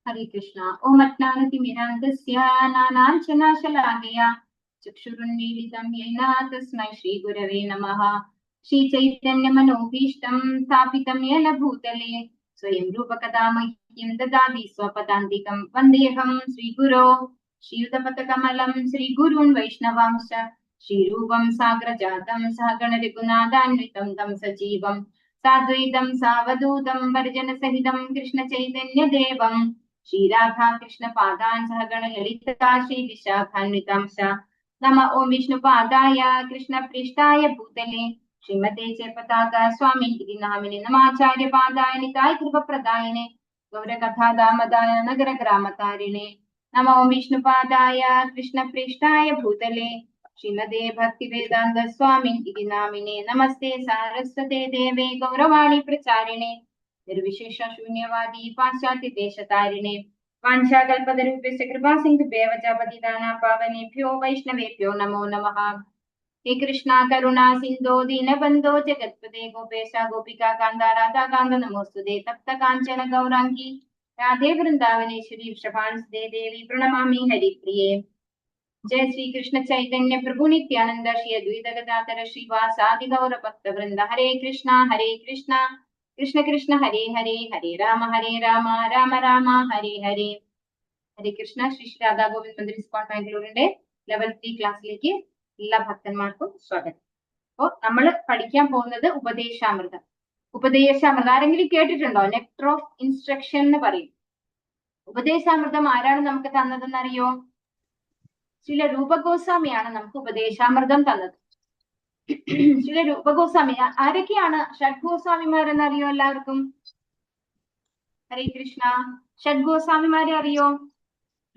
हरे कृष्णा। ओम अज्ञानतिमिरान्धस्य ज्ञानाञ्जनशलाकया चक्षुरुन्मीलितं येन तस्मै श्रीगुरवे नमः। श्रीचैतन्यमनोभीष्टं स्थापितं येन भूतले स्वयं रूपकदा मह्यं ददाति स्वपदान्तिकं। वन्देऽहं श्रीगुरो श्रीयुतपथकमलं श्रीगुरून् वैष्णवांश्च श्रीरूपं साग्रजातं सहगण रघुनाथान्वितं तं सजीवं साद्वैतं सावधूतं परिजनसहितं कृष्णचैतन्यदेवं श्रीराधा कृष्ण पादान् सहगण ललिता श्रीविशाखान्वितांश्च। नमः ओं विष्णुपादाय कृष्णप्रेष्ठाय भूतले श्रीमते जयपताका स्वामिनिति नामिने नमाचार्य पादाय निताय कृपप्रदायिने गौरकथादामदाय नगरग्रामतारिणे। नमः ओं विष्णुपादाय कृष्णप्रेष्ठाय भूतले श्रीमते भक्तिवेदान्त स्वामिनिति नामिने नमस्ते सारस्वते देवे गौरवाणी प्रचारिणे निर्विशेष शून्यवादी पाश्चात्य देशतारिणे वाञ्छाकल्पतरुभ्यश्च कृपासिन्धुभ्येव च पतितानां पावनेभ्यो वैष्णवेभ्यो नमो नमः। हे कृष्णा करुणा सिन्धो दीनबन्धो जगत्पते गोपेश गोपिका कान्ता राधा कान्त नमोस्तुते तप्त काञ्चन गौराङ्गी राधे वृन्दावनेश्वरी वृषभानुसुते देवी प्रणमामि हरिप्रिये। जय श्री कृष्ण चैतन्य प्रभु नित्यानंद श्री अद्वैत गदाधर श्रीवासादि गौर भक्त वृंद। हरे कृष्णा कृष्ण कृष्ण हरे हरे हरे राम राम राम हरे हरे। ഹരേ കൃഷ്ണ. ശ്രീ രാധാ ഗോവിന്ദ് മന്ദിർ ഇസ്കോൺ ബാംഗ്ലൂരിന്റെ ലെവൽ 3 ക്ലാസ്സിലേക്ക് എല്ലാ ഭക്തന്മാർക്കും സ്വാഗതം. അപ്പോൾ നമ്മൾ പഠിക്കാൻ പോകുന്നത് ഉപദേശാമൃതം. ഉപദേശാമൃതം ആരെങ്കിലും കേട്ടിട്ടുണ്ടോ? നെക്ടർ ഓഫ് ഇൻസ്ട്രക്ഷൻ എന്ന് പറയും. ഉപദേശാമൃതം ആരാണ് നമുക്ക് തന്നതെന്നറിയോ? ചില രൂപഗോസ്വാമിയാണ് നമുക്ക് ഉപദേശാമൃതം തന്നത്. ചില രൂപഗോസ്വാമി ആരൊക്കെയാണ്? ഷഡ്ഗോസ്വാമിമാരെന്നറിയോ എല്ലാവർക്കും? ഹരേ കൃഷ്ണ. ഷഡ്ഗോസ്വാമിമാരെ അറിയോ?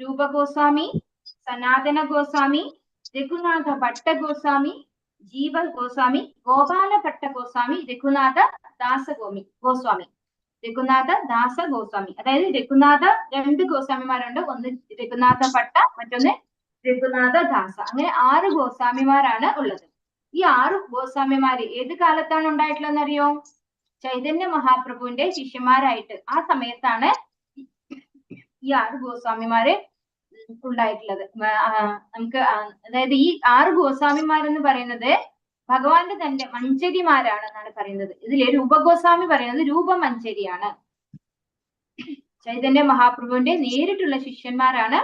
രൂപഗോസ്വാമി, സനാതന ഗോസ്വാമി, രഘുനാഥ ഭട്ട ഗോസ്വാമി, ജീവ ഗോസ്വാമി, ഗോപാല ഭട്ട ഗോസ്വാമി, രഘുനാഥ ദാസ ഗോസ്വാമി. രഘുനാഥ ദാസ ഗോസ്വാമി, അതായത് രഘുനാഥ രണ്ട് ഗോസ്വാമിമാരുണ്ട്. ഒന്ന് രഘുനാഥ ഭട്ട, മറ്റൊന്ന് രഘുനാഥ ദാസ. അങ്ങനെ 6 ഗോസ്വാമിമാരാണ് ഉള്ളത്. ഈ 6 ഗോസ്വാമിമാര് ഏത് കാലത്താണ് ഉണ്ടായിട്ടുള്ളതെന്ന് അറിയോ? ചൈതന്യ മഹാപ്രഭുവിന്റെ ശിഷ്യന്മാരായിട്ട് ആ സമയത്താണ് ഈ 6 ഗോസ്വാമിമാര് ഉണ്ടായിട്ടുള്ളത്. നമുക്ക് അതായത് ഈ 6 ഗോസ്വാമിമാരെന്ന് പറയുന്നത് ഭഗവാന്റെ തന്നെ മഞ്ചരിമാരാണ് എന്നാണ് പറയുന്നത്. ഇതിലെ രൂപഗോസ്വാമി പറയുന്നത് രൂപമഞ്ചരിയാണ്. ചൈതന്യ മഹാപ്രഭുവിന്റെ നേരിട്ടുള്ള ശിഷ്യന്മാരാണ്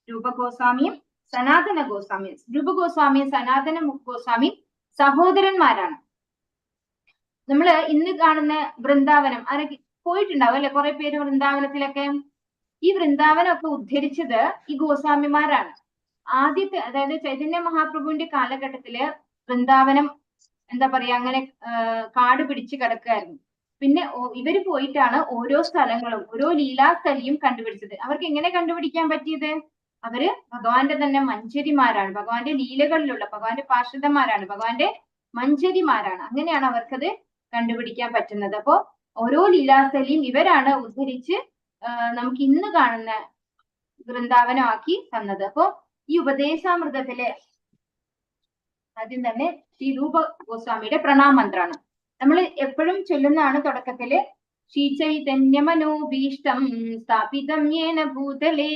രൂപഗോസ്വാമിയും സനാതന ഗോസ്വാമിയും. രൂപഗോസ്വാമിയും സനാതന ഗോസ്വാമിയും സഹോദരന്മാരാണ്. നമ്മള് ഇന്ന് കാണുന്ന വൃന്ദാവനം ആരൊക്കെ പോയിട്ടുണ്ടാവും അല്ലെ? കുറെ പേര് വൃന്ദാവനത്തിലൊക്കെ. ഈ വൃന്ദാവനമൊക്കെ ഉദ്ധരിച്ചത് ഈ ഗോസ്വാമിമാരാണ്. ആദ്യത്തെ, അതായത് ചൈതന്യ മഹാപ്രഭുവിന്റെ കാലഘട്ടത്തില് വൃന്ദാവനം എന്താ പറയാ, അങ്ങനെ കാട് പിടിച്ച് കിടക്കുകയായിരുന്നു. പിന്നെ ഇവര് പോയിട്ടാണ് ഓരോ സ്ഥലങ്ങളും ഓരോ ലീലാസ്ഥലിയും കണ്ടുപിടിച്ചത്. അവർക്ക് എങ്ങനെ കണ്ടുപിടിക്കാൻ പറ്റിയത്? അവര് ഭഗവാന്റെ തന്നെ മഞ്ചരിമാരാണ്. ഭഗവാന്റെ ലീലകളിലുള്ള ഭഗവാന്റെ പാർഷദന്മാരാണ്, ഭഗവാന്റെ മഞ്ചരിമാരാണ്. അങ്ങനെയാണ് അവർക്കത് കണ്ടുപിടിക്കാൻ പറ്റുന്നത്. അപ്പോ ഓരോ ലീലാസ്ഥലിയും ഇവരാണ് ഉദ്ധരിച്ച് നമുക്ക് ഇന്ന് കാണുന്ന വൃന്ദാവനമാക്കി തന്നത്. അപ്പോ ഈ ഉപദേശാമൃതത്തിലെ ആദ്യം തന്നെ ശ്രീ രൂപ ഗോസ്വാമിയുടെ പ്രണാമന്ത്രാണ് നമ്മൾ എപ്പോഴും ചൊല്ലുന്നതാണ്. തുടക്കത്തില് ശ്രീ ചൈതന്യമനോഭീഷ്ടം സ്ഥാപിതം യേന ഭൂതലേ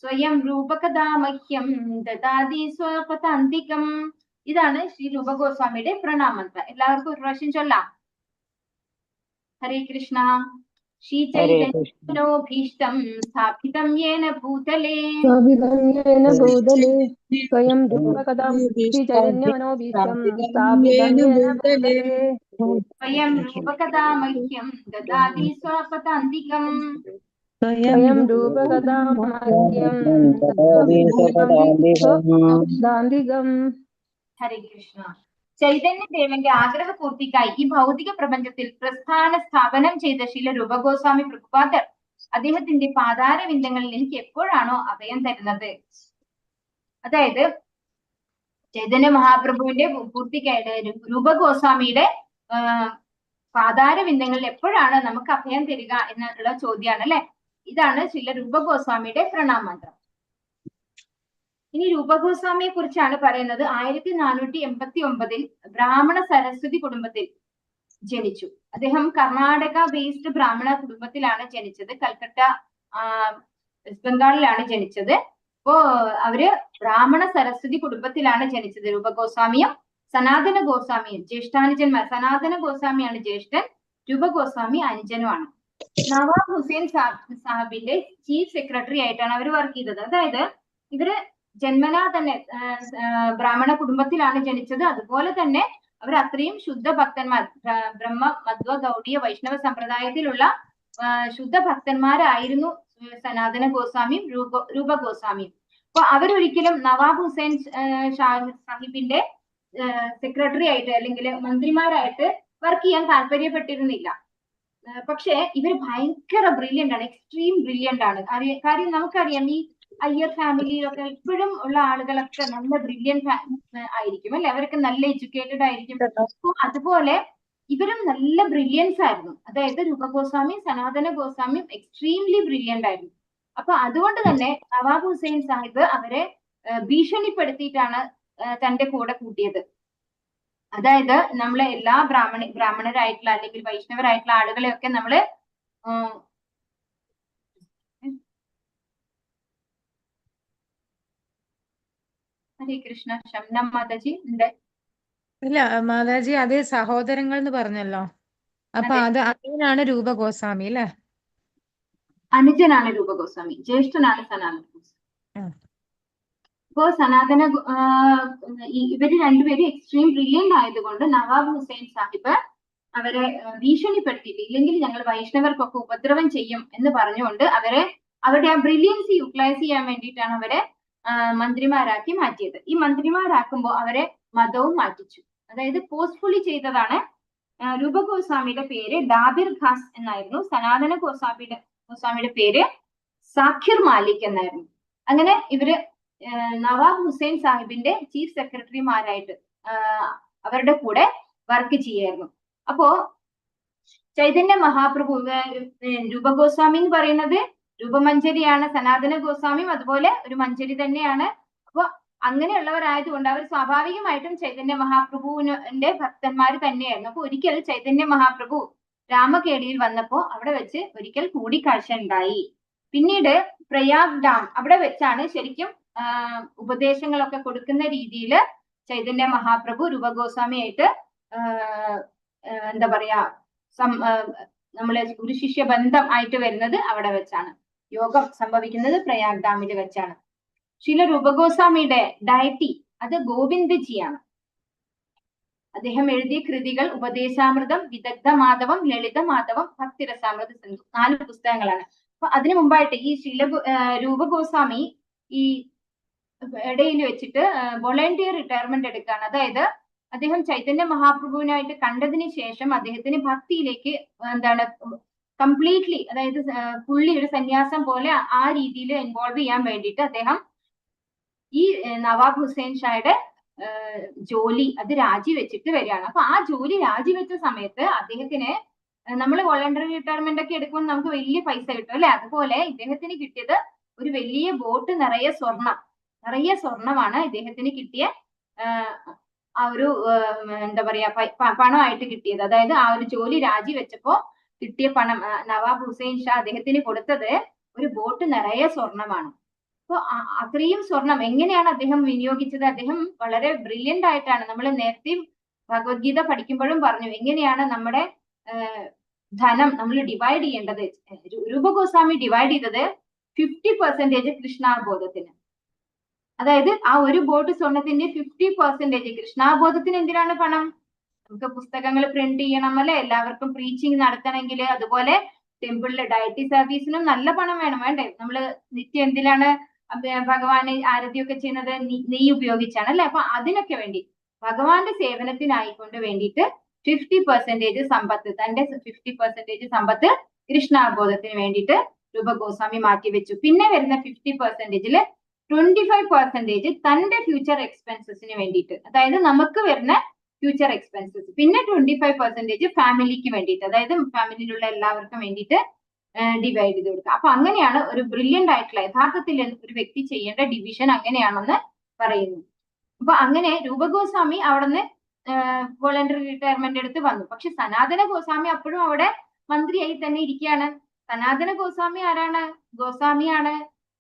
സ്വയം രൂപകഥാ മഹ്യം ദദാതി സ്വപദാന്തികം. ഇതാണ് ശ്രീ രൂപ ഗോസ്വാമിയുടെ പ്രണാമന്ത്രം. എല്ലാവർക്കും ഒരു പ്രാവശ്യം ചൊല്ലാം. ഹരേ കൃഷ്ണ. ശ്രീ ചൈതന്യമനോഭീഷ്ടം സ്ഥാപിതം യേന ഭൂതലേ സ്വയം രൂപകഥാം ചൈതന്യമനോഭീഷ്ടം സ്ഥാപിതം യേന ഭൂതലേ സ്വയം രൂപകഥാ മഹ്യം ദദാതി സ്വപദാന്തികം. സ്വയം രൂപകഥാം മഹ്യം ദാന്തികം. ഹരേ കൃഷ്ണ. ചൈതന്യദേവന്റെ ആഗ്രഹപൂർത്തിക്കായി ഈ ഭൗതിക പ്രപഞ്ചത്തിൽ പ്രസ്ഥാന സ്ഥാപനം ചെയ്ത ശീല രൂപഗോസ്വാമി പ്രഭുപാദർ അദ്ദേഹത്തിന്റെ പാതാരവിന്ദങ്ങളിൽ എനിക്ക് എപ്പോഴാണോ അഭയം തരുന്നത്, അതായത് ചൈതന്യ മഹാപ്രഭുവിന്റെ പൂർത്തിക്കായിട്ട് രൂപഗോസ്വാമിയുടെ പാതാരവിന്ദങ്ങളിൽ എപ്പോഴാണ് നമുക്ക് അഭയം തരിക എന്നുള്ള ചോദ്യമാണ് അല്ലെ. ഇതാണ് ശീല രൂപഗോസ്വാമിയുടെ പ്രണാമന്ത്രം. ഇനി രൂപഗോസ്വാമിയെ കുറിച്ചാണ് പറയുന്നത്. 1489 ബ്രാഹ്മണ സരസ്വതി കുടുംബത്തിൽ ജനിച്ചു. അദ്ദേഹം കർണാടക ബേസ്ഡ് ബ്രാഹ്മണ കുടുംബത്തിലാണ് ജനിച്ചത്. കൽക്കട്ട വെസ്റ്റ് ബംഗാളിലാണ് ജനിച്ചത്. അപ്പോ അവര് ബ്രാഹ്മണ സരസ്വതി കുടുംബത്തിലാണ് ജനിച്ചത്. രൂപ ഗോസ്വാമിയും സനാതന ഗോസ്വാമിയും ജ്യേഷ്ഠാനുജന്മാർ. സനാതന ഗോസ്വാമിയാണ് ജ്യേഷ്ഠൻ, രൂപ ഗോസ്വാമി അനുജനുമാണ്. നവാബ് ഹുസൈൻ സാഹിബിന്റെ ചീഫ് സെക്രട്ടറി ആയിട്ടാണ് അവർ വർക്ക് ചെയ്തത്. അതായത് ഇവര് ജന്മനാ തന്നെ ബ്രാഹ്മണ കുടുംബത്തിലാണ് ജനിച്ചത്. അതുപോലെ തന്നെ അവർ അത്രയും ശുദ്ധ ഭക്തന്മാർ, ബ്രഹ്മ മധ്വ ഗൗഡീയ വൈഷ്ണവ സമ്പ്രദായത്തിലുള്ള ശുദ്ധ ഭക്തന്മാരായിരുന്നു സനാതന ഗോസ്വാമിയും രൂപ ഗോസ്വാമിയും. അപ്പൊ അവരൊരിക്കലും നവാബ് ഹുസൈൻ സാഹിബിന്റെ സെക്രട്ടറി ആയിട്ട് അല്ലെങ്കിൽ മന്ത്രിമാരായിട്ട് വർക്ക് ചെയ്യാൻ താല്പര്യപ്പെട്ടിരുന്നില്ല. പക്ഷെ ഇവർ ഭയങ്കര ബ്രില്യന്റ് ആണ്, എക്സ്ട്രീം ബ്രില്യന്റ് ആണ്. കാര്യം നമുക്കറിയാം, ഈ അയ്യർ ഫാമിലിയിലൊക്കെ ഇപ്പോഴും ഉള്ള ആളുകളൊക്കെ നല്ല ബ്രില്യന്റ് ആയിരിക്കും അല്ലെ, അവരൊക്കെ നല്ല എഡ്യൂക്കേറ്റഡ് ആയിരിക്കും. അപ്പൊ അതുപോലെ ഇവരും നല്ല ബ്രില്യൻസ് ആയിരുന്നു. അതായത് രൂപ ഗോസ്വാമി സനാതന ഗോസ്വാമിയും എക്സ്ട്രീംലി ബ്രില്യന്റ് ആയിരുന്നു. അപ്പൊ അതുകൊണ്ട് തന്നെ നവാബ് ഹുസൈൻ സാഹിബ് അവരെ ഭീഷണിപ്പെടുത്തിയിട്ടാണ് തന്റെ കൂടെ കൂട്ടിയത്. അതായത് നമ്മളെ എല്ലാ ബ്രാഹ്മണരായിട്ടുള്ള അല്ലെങ്കിൽ വൈഷ്ണവരായിട്ടുള്ള ആളുകളെയൊക്കെ നമ്മള് ഹരേ കൃഷ്ണ. ശംന മാതാജി ഉണ്ട്? ഇല്ല മാതാജി, അത് സഹോദരങ്ങൾ എന്ന് പറഞ്ഞല്ലോ, അപ്പൊ അത് അതിനാണ് രൂപ ഗോസ്വാമി അല്ലേ? അനുജനാണ് രൂപ ഗോസ്വാമി, ജ്യേഷ്ഠനാണ് സനാതന ഗോസ്വാമി. ഇപ്പോ സനാതന ഇവര് രണ്ടുപേരും എക്സ്ട്രീം ബ്രില്യന്റ് ആയതുകൊണ്ട് നവാബ് ഹുസൈൻ സാഹിബ് അവരെ ഭീഷണിപ്പെടുത്തിയിട്ട്, ഇല്ലെങ്കിൽ ഞങ്ങൾ വൈഷ്ണവർക്കൊക്കെ ഉപദ്രവം ചെയ്യും എന്ന് പറഞ്ഞുകൊണ്ട് അവരുടെ ആ ബ്രില്യൻസ് യൂട്ടിലൈസ് ചെയ്യാൻ വേണ്ടിയിട്ടാണ് അവരെ മന്ത്രിമാരാക്കി മാറ്റിയത്. ഈ മന്ത്രിമാരാക്കുമ്പോൾ അവരെ മതവും മാറ്റിച്ചു. അതായത് പോസ്റ്റ്ഫുള്ളി ചെയ്തതാണ്. രൂപ ഗോസ്വാമിയുടെ പേര് ഡാബിർ ഖാസ് എന്നായിരുന്നു. സനാതന ഗോസ്വാമിയുടെ പേര് സാഖിർ മാലിക് എന്നായിരുന്നു. അങ്ങനെ ഇവര് നവാബ് ഹുസൈൻ സാഹിബിന്റെ ചീഫ് സെക്രട്ടറിമാരായിട്ട് അവരുടെ കൂടെ വർക്ക് ചെയ്യായിരുന്നു. അപ്പോ ചൈതന്യ മഹാപ്രഭു, രൂപ ഗോസ്വാമി എന്ന് പറയുന്നത് രൂപമഞ്ജരിയാണ്, സനാതന ഗോസ്വാമിയും അതുപോലെ ഒരു മഞ്ജരി തന്നെയാണ്. അപ്പൊ അങ്ങനെയുള്ളവരായതുകൊണ്ട് അവർ സ്വാഭാവികമായിട്ടും ചൈതന്യ മഹാപ്രഭുവിന്റെ ഭക്തന്മാർ തന്നെയായിരുന്നു. അപ്പൊ ഒരിക്കൽ ചൈതന്യ മഹാപ്രഭു രാമകേളിയിൽ വന്നപ്പോ അവിടെ വെച്ച് ഒരിക്കൽ കൂടിക്കാഴ്ച ഉണ്ടായി. പിന്നീട് പ്രയാഗ് ഡാം അവിടെ വെച്ചാണ് ശരിക്കും ഉപദേശങ്ങളൊക്കെ കൊടുക്കുന്ന രീതിയിൽ ചൈതന്യ മഹാപ്രഭു രൂപ ഗോസ്വാമിയായിട്ട് എന്താ പറയാ നമ്മളെ ഗുരു ശിഷ്യ ബന്ധം ആയിട്ട് വരുന്നത് അവിടെ വെച്ചാണ്. യോഗം സംഭവിക്കുന്നത് പ്രയാഗ് ഡാമിൽ വെച്ചാണ്. ശില രൂപ ഗോസ്വാമിയുടെ ഡയറ്റി അത് ഗോവിന്ദജിയാണ്. അദ്ദേഹം എഴുതിയ കൃതികൾ ഉപദേശാമൃതം, വിദഗ്ധ മാധവം, ലളിത മാധവം, ഭക്തിരസാമൃത സിന്ധു, 4 പുസ്തകങ്ങളാണ്. അപ്പൊ അതിനു മുമ്പായിട്ട് ഈ രൂപ ഗോസ്വാമി ഈ ഇടയിൽ വെച്ചിട്ട് വോളണ്ടിയർ റിട്ടയർമെന്റ് എടുക്കുകയാണ്. അതായത് അദ്ദേഹം ചൈതന്യ മഹാപ്രഭുവിനായിട്ട് കണ്ടതിന് ശേഷം അദ്ദേഹത്തിന് ഭക്തിയിലേക്ക് എന്താണ് കംപ്ലീറ്റ്ലി, അതായത് പുള്ളി ഒരു സന്യാസം പോലെ ആ രീതിയിൽ ഇൻവോൾവ് ചെയ്യാൻ വേണ്ടിയിട്ട് അദ്ദേഹം ഈ നവാബ് ഹുസൈൻ ഷായുടെ ജോലി അത് രാജിവെച്ചിട്ട് വരികയാണ്. അപ്പൊ ആ ജോലി രാജിവെച്ച സമയത്ത് അദ്ദേഹത്തിന്, നമ്മൾ വോളണ്ടറി റിട്ടയർമെന്റ് ഒക്കെ എടുക്കുമ്പോൾ നമുക്ക് വലിയ പൈസ കിട്ടും അല്ലെ, അതുപോലെ ഇദ്ദേഹത്തിന് കിട്ടിയത് ഒരു വലിയ ബോട്ട് നിറയെ സ്വർണമാണ് ഇദ്ദേഹത്തിന് കിട്ടിയ ആ ഒരു എന്താ പറയാ പണമായിട്ട് കിട്ടിയത്. അതായത് ആ ഒരു ജോലി രാജിവെച്ചപ്പോ കിട്ടിയ പണം നവാബ് ഹുസൈൻ ഷാ അദ്ദേഹത്തിന് കൊടുത്തത് ഒരു ബോട്ട് നിറയെ സ്വർണമാണ്. അപ്പൊ അത്രയും സ്വർണം എങ്ങനെയാണ് അദ്ദേഹം വിനിയോഗിച്ചത്? അദ്ദേഹം വളരെ ബ്രില്യന്റ് ആയിട്ടാണ്. നമ്മൾ നേരത്തെ ഭഗവത്ഗീത പഠിക്കുമ്പോഴും പറഞ്ഞു എങ്ങനെയാണ് നമ്മുടെ ധനം നമ്മൾ ഡിവൈഡ് ചെയ്യേണ്ടത്. രൂപ ഗോസ്വാമി ഡിവൈഡ് ചെയ്തത് 50% കൃഷ്ണാബോധത്തിന്. അതായത് ആ ഒരു ബോട്ട് സ്വർണത്തിന്റെ 50% കൃഷ്ണാബോധത്തിന്. എന്തിനാണ് പണം? നമുക്ക് പുസ്തകങ്ങൾ പ്രിന്റ് ചെയ്യണം അല്ലെ, എല്ലാവർക്കും പ്രീച്ചിങ് നടത്തണമെങ്കിൽ, അതുപോലെ ടെമ്പിളിലെ ഡയറ്റി സർവീസിനും നല്ല പണം വേണ്ടേ? നമ്മൾ നിത്യം എന്തിനാണ് ഭഗവാനെ ആരതിയൊക്കെ ചെയ്യുന്നത്? നെയ്യ് ഉപയോഗിച്ചാണ് അല്ലെ. അപ്പൊ അതിനൊക്കെ വേണ്ടി ഭഗവാന്റെ സേവനത്തിനായിക്കൊണ്ട് വേണ്ടിയിട്ട് 50% സമ്പത്ത്, തന്റെ 50% സമ്പത്ത് കൃഷ്ണാബോധത്തിന് വേണ്ടിയിട്ട് രൂപ ഗോസ്വാമി മാറ്റിവെച്ചു. പിന്നെ വരുന്ന 50%-ല് 25% തന്റെ ഫ്യൂച്ചർ എക്സ്പെൻസസിന് വേണ്ടിയിട്ട്, അതായത് നമുക്ക് വരുന്ന ഫ്യൂച്ചർ എക്സ്പെൻസസ്, പിന്നെ 25% ഫാമിലിക്ക് വേണ്ടിയിട്ട്, അതായത് ഫാമിലിയിലുള്ള എല്ലാവർക്കും വേണ്ടിയിട്ട് ഡിവൈഡ് ചെയ്ത് കൊടുക്കുക. അപ്പൊ അങ്ങനെയാണ് ഒരു ബ്രില്യന്റ് ആയിട്ടുള്ള, യഥാർത്ഥത്തിൽ ഒരു വ്യക്തി ചെയ്യേണ്ട ഡിവിഷൻ അങ്ങനെയാണെന്ന് പറയുന്നു. അപ്പൊ അങ്ങനെ രൂപ ഗോസ്വാമി അവിടുന്ന് വോളണ്ടറി റിട്ടയർമെന്റ് എടുത്ത് വന്നു. പക്ഷെ സനാതന ഗോസ്വാമി അപ്പോഴും അവിടെ മന്ത്രിയായി തന്നെ ഇരിക്കുകയാണ്. സനാതന ഗോസ്വാമി ആരാണ്? ഗോസ്വാമിയാണ്,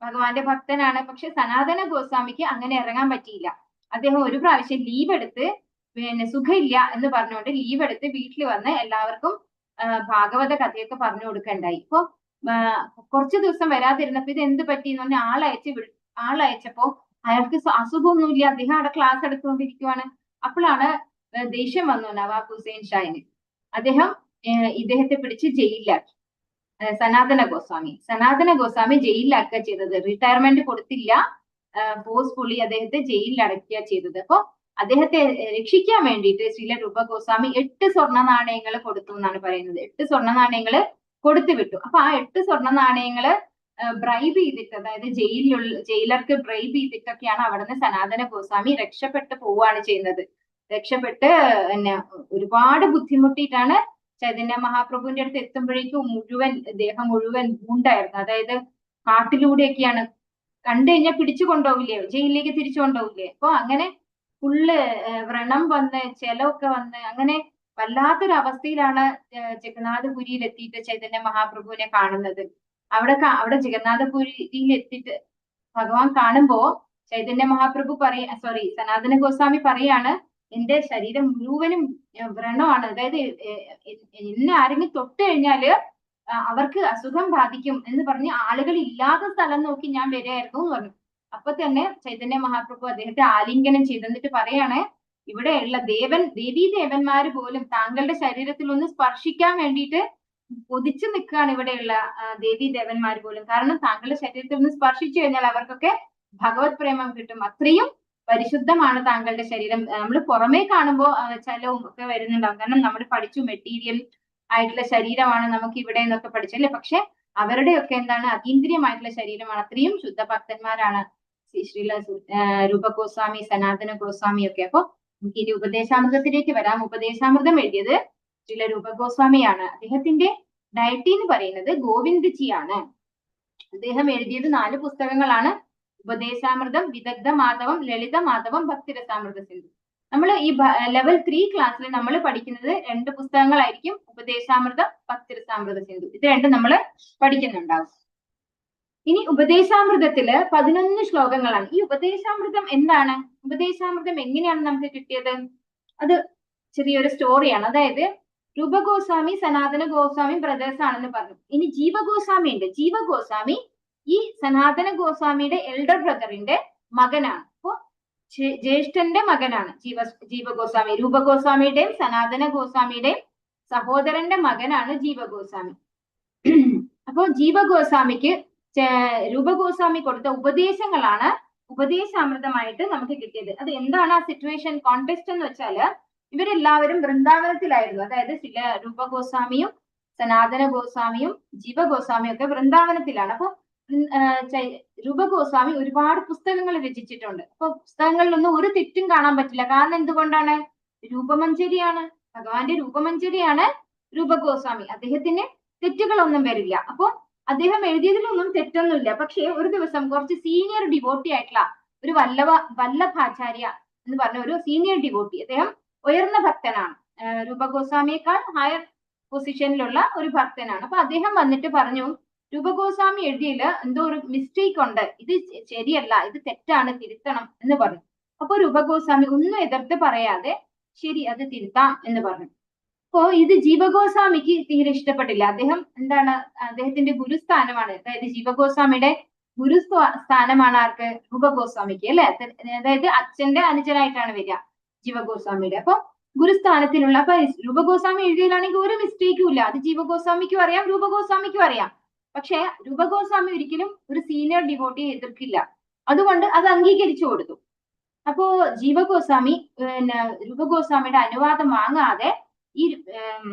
ഭഗവാന്റെ ഭക്തനാണ്. പക്ഷെ സനാതന ഗോസ്വാമിക്ക് അങ്ങനെ ഇറങ്ങാൻ പറ്റിയില്ല. അദ്ദേഹം ഒരു പ്രാവശ്യം ലീവ് എടുത്ത്, പിന്നെ സുഖമില്ല എന്ന് പറഞ്ഞുകൊണ്ട് ലീവ് എടുത്ത് വീട്ടിൽ വന്ന് എല്ലാവർക്കും ഭാഗവത കഥയൊക്കെ പറഞ്ഞു കൊടുക്കണ്ടായി. ഇപ്പൊ കുറച്ചു ദിവസം വരാതിരുന്നപ്പോ ഇത് എന്ത് പറ്റി എന്ന് പറഞ്ഞാൽ ആളയച്ചപ്പോ അയാൾക്ക് അസുഖമൊന്നുമില്ല, അദ്ദേഹം അവിടെ ക്ലാസ് എടുത്തുകൊണ്ടിരിക്കുവാണ്. അപ്പോഴാണ് ദേഷ്യം വന്നു നവാബ് ഹുസൈൻ ഷാഹിന്. ഇദ്ദേഹത്തെ പിടിച്ച് ജയിലിലാക്കി. സനാതന ഗോസ്വാമി ജയിലിലാക്കുക ചെയ്തത്. റിട്ടയർമെന്റ് കൊടുത്തില്ല, ഫോഴ്സ്ഫുള്ളി അദ്ദേഹത്തെ ജയിലിൽ അടയ്ക്കുക ചെയ്തത്. അപ്പൊ അദ്ദേഹത്തെ രക്ഷിക്കാൻ വേണ്ടിയിട്ട് ശ്രീല രൂപ ഗോസ്വാമി 8 സ്വർണ്ണ നാണയങ്ങൾ കൊടുത്തു എന്നാണ് പറയുന്നത്. 8 സ്വർണ്ണ നാണയങ്ങൾ കൊടുത്തു വിട്ടു. അപ്പൊ ആ 8 സ്വർണ്ണ നാണയങ്ങള് ബ്രൈബ് ചെയ്തിട്ട്, അതായത് ജയിലർക്ക് ബ്രൈബ് ചെയ്തിട്ടൊക്കെയാണ് അവിടുന്ന് സനാതന ഗോസ്വാമി രക്ഷപ്പെട്ട് പോവുകയാണ് ചെയ്യുന്നത്. രക്ഷപ്പെട്ട് പിന്നെ ഒരുപാട് ബുദ്ധിമുട്ടിയിട്ടാണ് ചൈതന്യ മഹാപ്രഭുവിന്റെ അടുത്ത് എത്തുമ്പോഴേക്കും ദേഹം മുഴുവൻ ഉണ്ടായിരുന്നു. അതായത് കാട്ടിലൂടെയൊക്കെയാണ്, കണ്ടു കഴിഞ്ഞാൽ പിടിച്ചു കൊണ്ടുപോകില്ലേ, ജയിലിലേക്ക് തിരിച്ചു കൊണ്ടുപോകില്ലേ. അപ്പൊ അങ്ങനെ ഫുള്ള് വ്രണം വന്ന് ചെലമൊക്കെ വന്ന് അങ്ങനെ വല്ലാത്തൊരു അവസ്ഥയിലാണ് ജഗന്നാഥപുരിയിൽ എത്തിയിട്ട് ചൈതന്യ മഹാപ്രഭുവിനെ കാണുന്നത്. അവിടെ ജഗന്നാഥപുരിയിൽ എത്തിയിട്ട് ഭഗവാൻ കാണുമ്പോ ചൈതന്യ മഹാപ്രഭു സനാതന ഗോസ്വാമി പറയാണ്, എന്റെ ശരീരം മുഴുവനും വ്രണമാണ്, അതായത് എന്നെ ആരെങ്കിലും തൊട്ട് കഴിഞ്ഞാല് അവർക്ക് അസുഖം ബാധിക്കും എന്ന് പറഞ്ഞ് ആളുകൾ ഇല്ലാത്ത സ്ഥലം നോക്കി ഞാൻ വരികയായിരുന്നു എന്ന് പറഞ്ഞു. അപ്പൊ തന്നെ ചൈതന്യ മഹാപ്രഭു അദ്ദേഹത്തെ ആലിംഗനം ചെയ്തെന്നിട്ട് പറയാണ്, ഇവിടെയുള്ള ദേവീ ദേവന്മാര് പോലും താങ്കളുടെ ശരീരത്തിൽ ഒന്ന് സ്പർശിക്കാൻ വേണ്ടിയിട്ട് കൊതിച്ചു നിൽക്കുകയാണ് ഇവിടെയുള്ള ദേവീ ദേവന്മാർ പോലും. കാരണം താങ്കളുടെ ശരീരത്തിൽ ഒന്ന് സ്പർശിച്ചു കഴിഞ്ഞാൽ അവർക്കൊക്കെ ഭഗവത് പ്രേമം കിട്ടും. അത്രയും പരിശുദ്ധമാണ് താങ്കളുടെ ശരീരം. നമ്മൾ പുറമേ കാണുമ്പോൾ ചലവും ഒക്കെ വരുന്നുണ്ടാവും, കാരണം നമ്മൾ പഠിച്ചു മെറ്റീരിയൽ ആയിട്ടുള്ള ശരീരമാണ് നമുക്ക് ഇവിടെ എന്നൊക്കെ പഠിച്ചല്ലേ. പക്ഷെ അവരുടെയൊക്കെ എന്താണ് അതീന്ദ്രിയമായിട്ടുള്ള ശരീരമാണ്. അത്രയും ശുദ്ധ ഭക്തന്മാരാണ് ശ്രീല രൂപ ഗോസ്വാമി, സനാതന ഗോസ്വാമി ഒക്കെ. അപ്പൊ നമുക്ക് ഇനി ഉപദേശാമൃതത്തിലേക്ക് വരാം. ഉപദേശാമൃതം എഴുതിയത് ശ്രീല രൂപ ഗോസ്വാമിയാണ്. അദ്ദേഹത്തിന്റെ ഡയറ്റി എന്ന് പറയുന്നത് ഗോവിന്ദ്ജി ആണ്. അദ്ദേഹം എഴുതിയത് 4 പുസ്തകങ്ങളാണ്: ഉപദേശാമൃതം, വിദഗ്ധ മാധവം, ലളിത മാധവം, ഭക്തിരസാമൃത സിന്ധു. നമ്മൾ ഈ ലെവൽ 3 ക്ലാസ്സിൽ നമ്മൾ പഠിക്കുന്നത് 2 പുസ്തകങ്ങളായിരിക്കും: ഉപദേശാമൃതം, ഭക്തിരസാമൃത സിന്ധു. ഇത് രണ്ടും നമ്മൾ പഠിക്കുന്നുണ്ടാവും. ഇനി ഉപദേശാമൃതത്തില് 11 ശ്ലോകങ്ങളാണ്. ഈ ഉപദേശാമൃതം എന്താണ്? ഉപദേശാമൃതം എങ്ങനെയാണ് നമുക്ക് കിട്ടിയത്? അത് ചെറിയൊരു സ്റ്റോറിയാണ്. അതായത് രൂപ ഗോസ്വാമി സനാതന ഗോസ്വാമി ബ്രദേഴ്സ് ആണെന്ന് പറഞ്ഞു. ഇനി ജീവഗോസ്വാമി ഉണ്ട്. ജീവഗോസ്വാമി ഈ സനാതന ഗോസ്വാമിയുടെ എൽഡർ ബ്രദറിന്റെ മകനാണ്. അപ്പോ ജ്യേഷ്ഠന്റെ മകനാണ് ജീവഗോസ്വാമി. രൂപ ഗോസ്വാമിയുടെയും സനാതന ഗോസ്വാമിയുടെയും സഹോദരന്റെ മകനാണ് ജീവഗോസ്വാമി. അപ്പോ ജീവഗോസ്വാമിക്ക് രൂപ ഗോസ്വാമി കൊടുത്ത ഉപദേശങ്ങളാണ് ഉപദേശാമൃതമായിട്ട് നമുക്ക് കിട്ടിയത്. അത് എന്താണ് ആ സിറ്റുവേഷൻ കോണ്ടെക്സ്റ്റ് എന്ന് വെച്ചാല്, ഇവരെല്ലാവരും വൃന്ദാവനത്തിലായിരുന്നു. അതായത് രൂപ ഗോസ്വാമിയും സനാതന ഗോസ്വാമിയും ജീവഗോസ്വാമിയും ഒക്കെ വൃന്ദാവനത്തിലാണ്. അപ്പൊ രൂപ ഗോസ്വാമി ഒരുപാട് പുസ്തകങ്ങൾ രചിച്ചിട്ടുണ്ട്. അപ്പൊ പുസ്തകങ്ങളിലൊന്നും ഒരു തെറ്റും കാണാൻ പറ്റില്ല. കാരണം എന്തുകൊണ്ടാണ്? രൂപമഞ്ജരിയാണ്, ഭഗവാന്റെ രൂപമഞ്ജരിയാണ് രൂപ ഗോസ്വാമി. അദ്ദേഹത്തിന് തെറ്റുകളൊന്നും വരില്ല. അപ്പൊ അദ്ദേഹം എഴുതിയതിലൊന്നും തെറ്റൊന്നുമില്ല. പക്ഷെ ഒരു ദിവസം കുറച്ച് സീനിയർ ഡിവോട്ടി ആയിട്ടുള്ള ഒരു വല്ലഭാചാര്യ എന്ന് പറഞ്ഞ ഒരു സീനിയർ ഡിവോട്ടി, അദ്ദേഹം ഉയർന്ന ഭക്തനാണ്, രൂപ ഗോസ്വാമിയേക്കാൾ ഹയർ പൊസിഷനിലുള്ള ഒരു ഭക്തനാണ്. അപ്പൊ അദ്ദേഹം വന്നിട്ട് പറഞ്ഞു, രൂപ ഗോസ്വാമി എഴുതിയില് എന്തോ ഒരു മിസ്റ്റേക്ക് ഉണ്ട്, ഇത് ശരിയല്ല, ഇത് തെറ്റാണ്, തിരുത്തണം എന്ന് പറഞ്ഞു. അപ്പൊ രൂപ ഗോസ്വാമി ഒന്നും എതിർത്ത് പറയാതെ ശരി, അത് തിരുത്താം എന്ന് പറഞ്ഞു. അപ്പോ ഇത് ജീവഗോസ്വാമിക്ക് തീരെ ഇഷ്ടപ്പെട്ടില്ല. അദ്ദേഹം എന്താണ്, അദ്ദേഹത്തിന്റെ ഗുരുസ്ഥാനമാണ്, അതായത് ജീവഗോസ്വാമിയുടെ ഗുരുസ്ഥാനമാണ് ആർക്ക്? രൂപ ഗോസ്വാമിക്ക്, അല്ലെ? അതായത് അച്ഛന്റെ അനുജനായിട്ടാണ് വരിക ജീവഗോസ്വാമിയുടെ. അപ്പൊ ഗുരുസ്ഥാനത്തിലുള്ള, അപ്പൊ രൂപ ഗോസ്വാമി എഴുതിയതാണെങ്കിൽ ഒരു മിസ്റ്റേക്കും ഇല്ല, അത് ജീവഗോസ്വാമിക്കും അറിയാം, രൂപ ഗോസ്വാമിക്കും അറിയാം. പക്ഷെ രൂപ ഗോസ്വാമി ഒരിക്കലും ഒരു സീനിയർ ഡിവോട്ടിയെ എതിർക്കില്ല, അതുകൊണ്ട് അത് അംഗീകരിച്ചു കൊടുത്തു. അപ്പോ ജീവഗോസ്വാമി രൂപ ഗോസ്വാമിയുടെ അനുവാദം വാങ്ങാതെ ഈ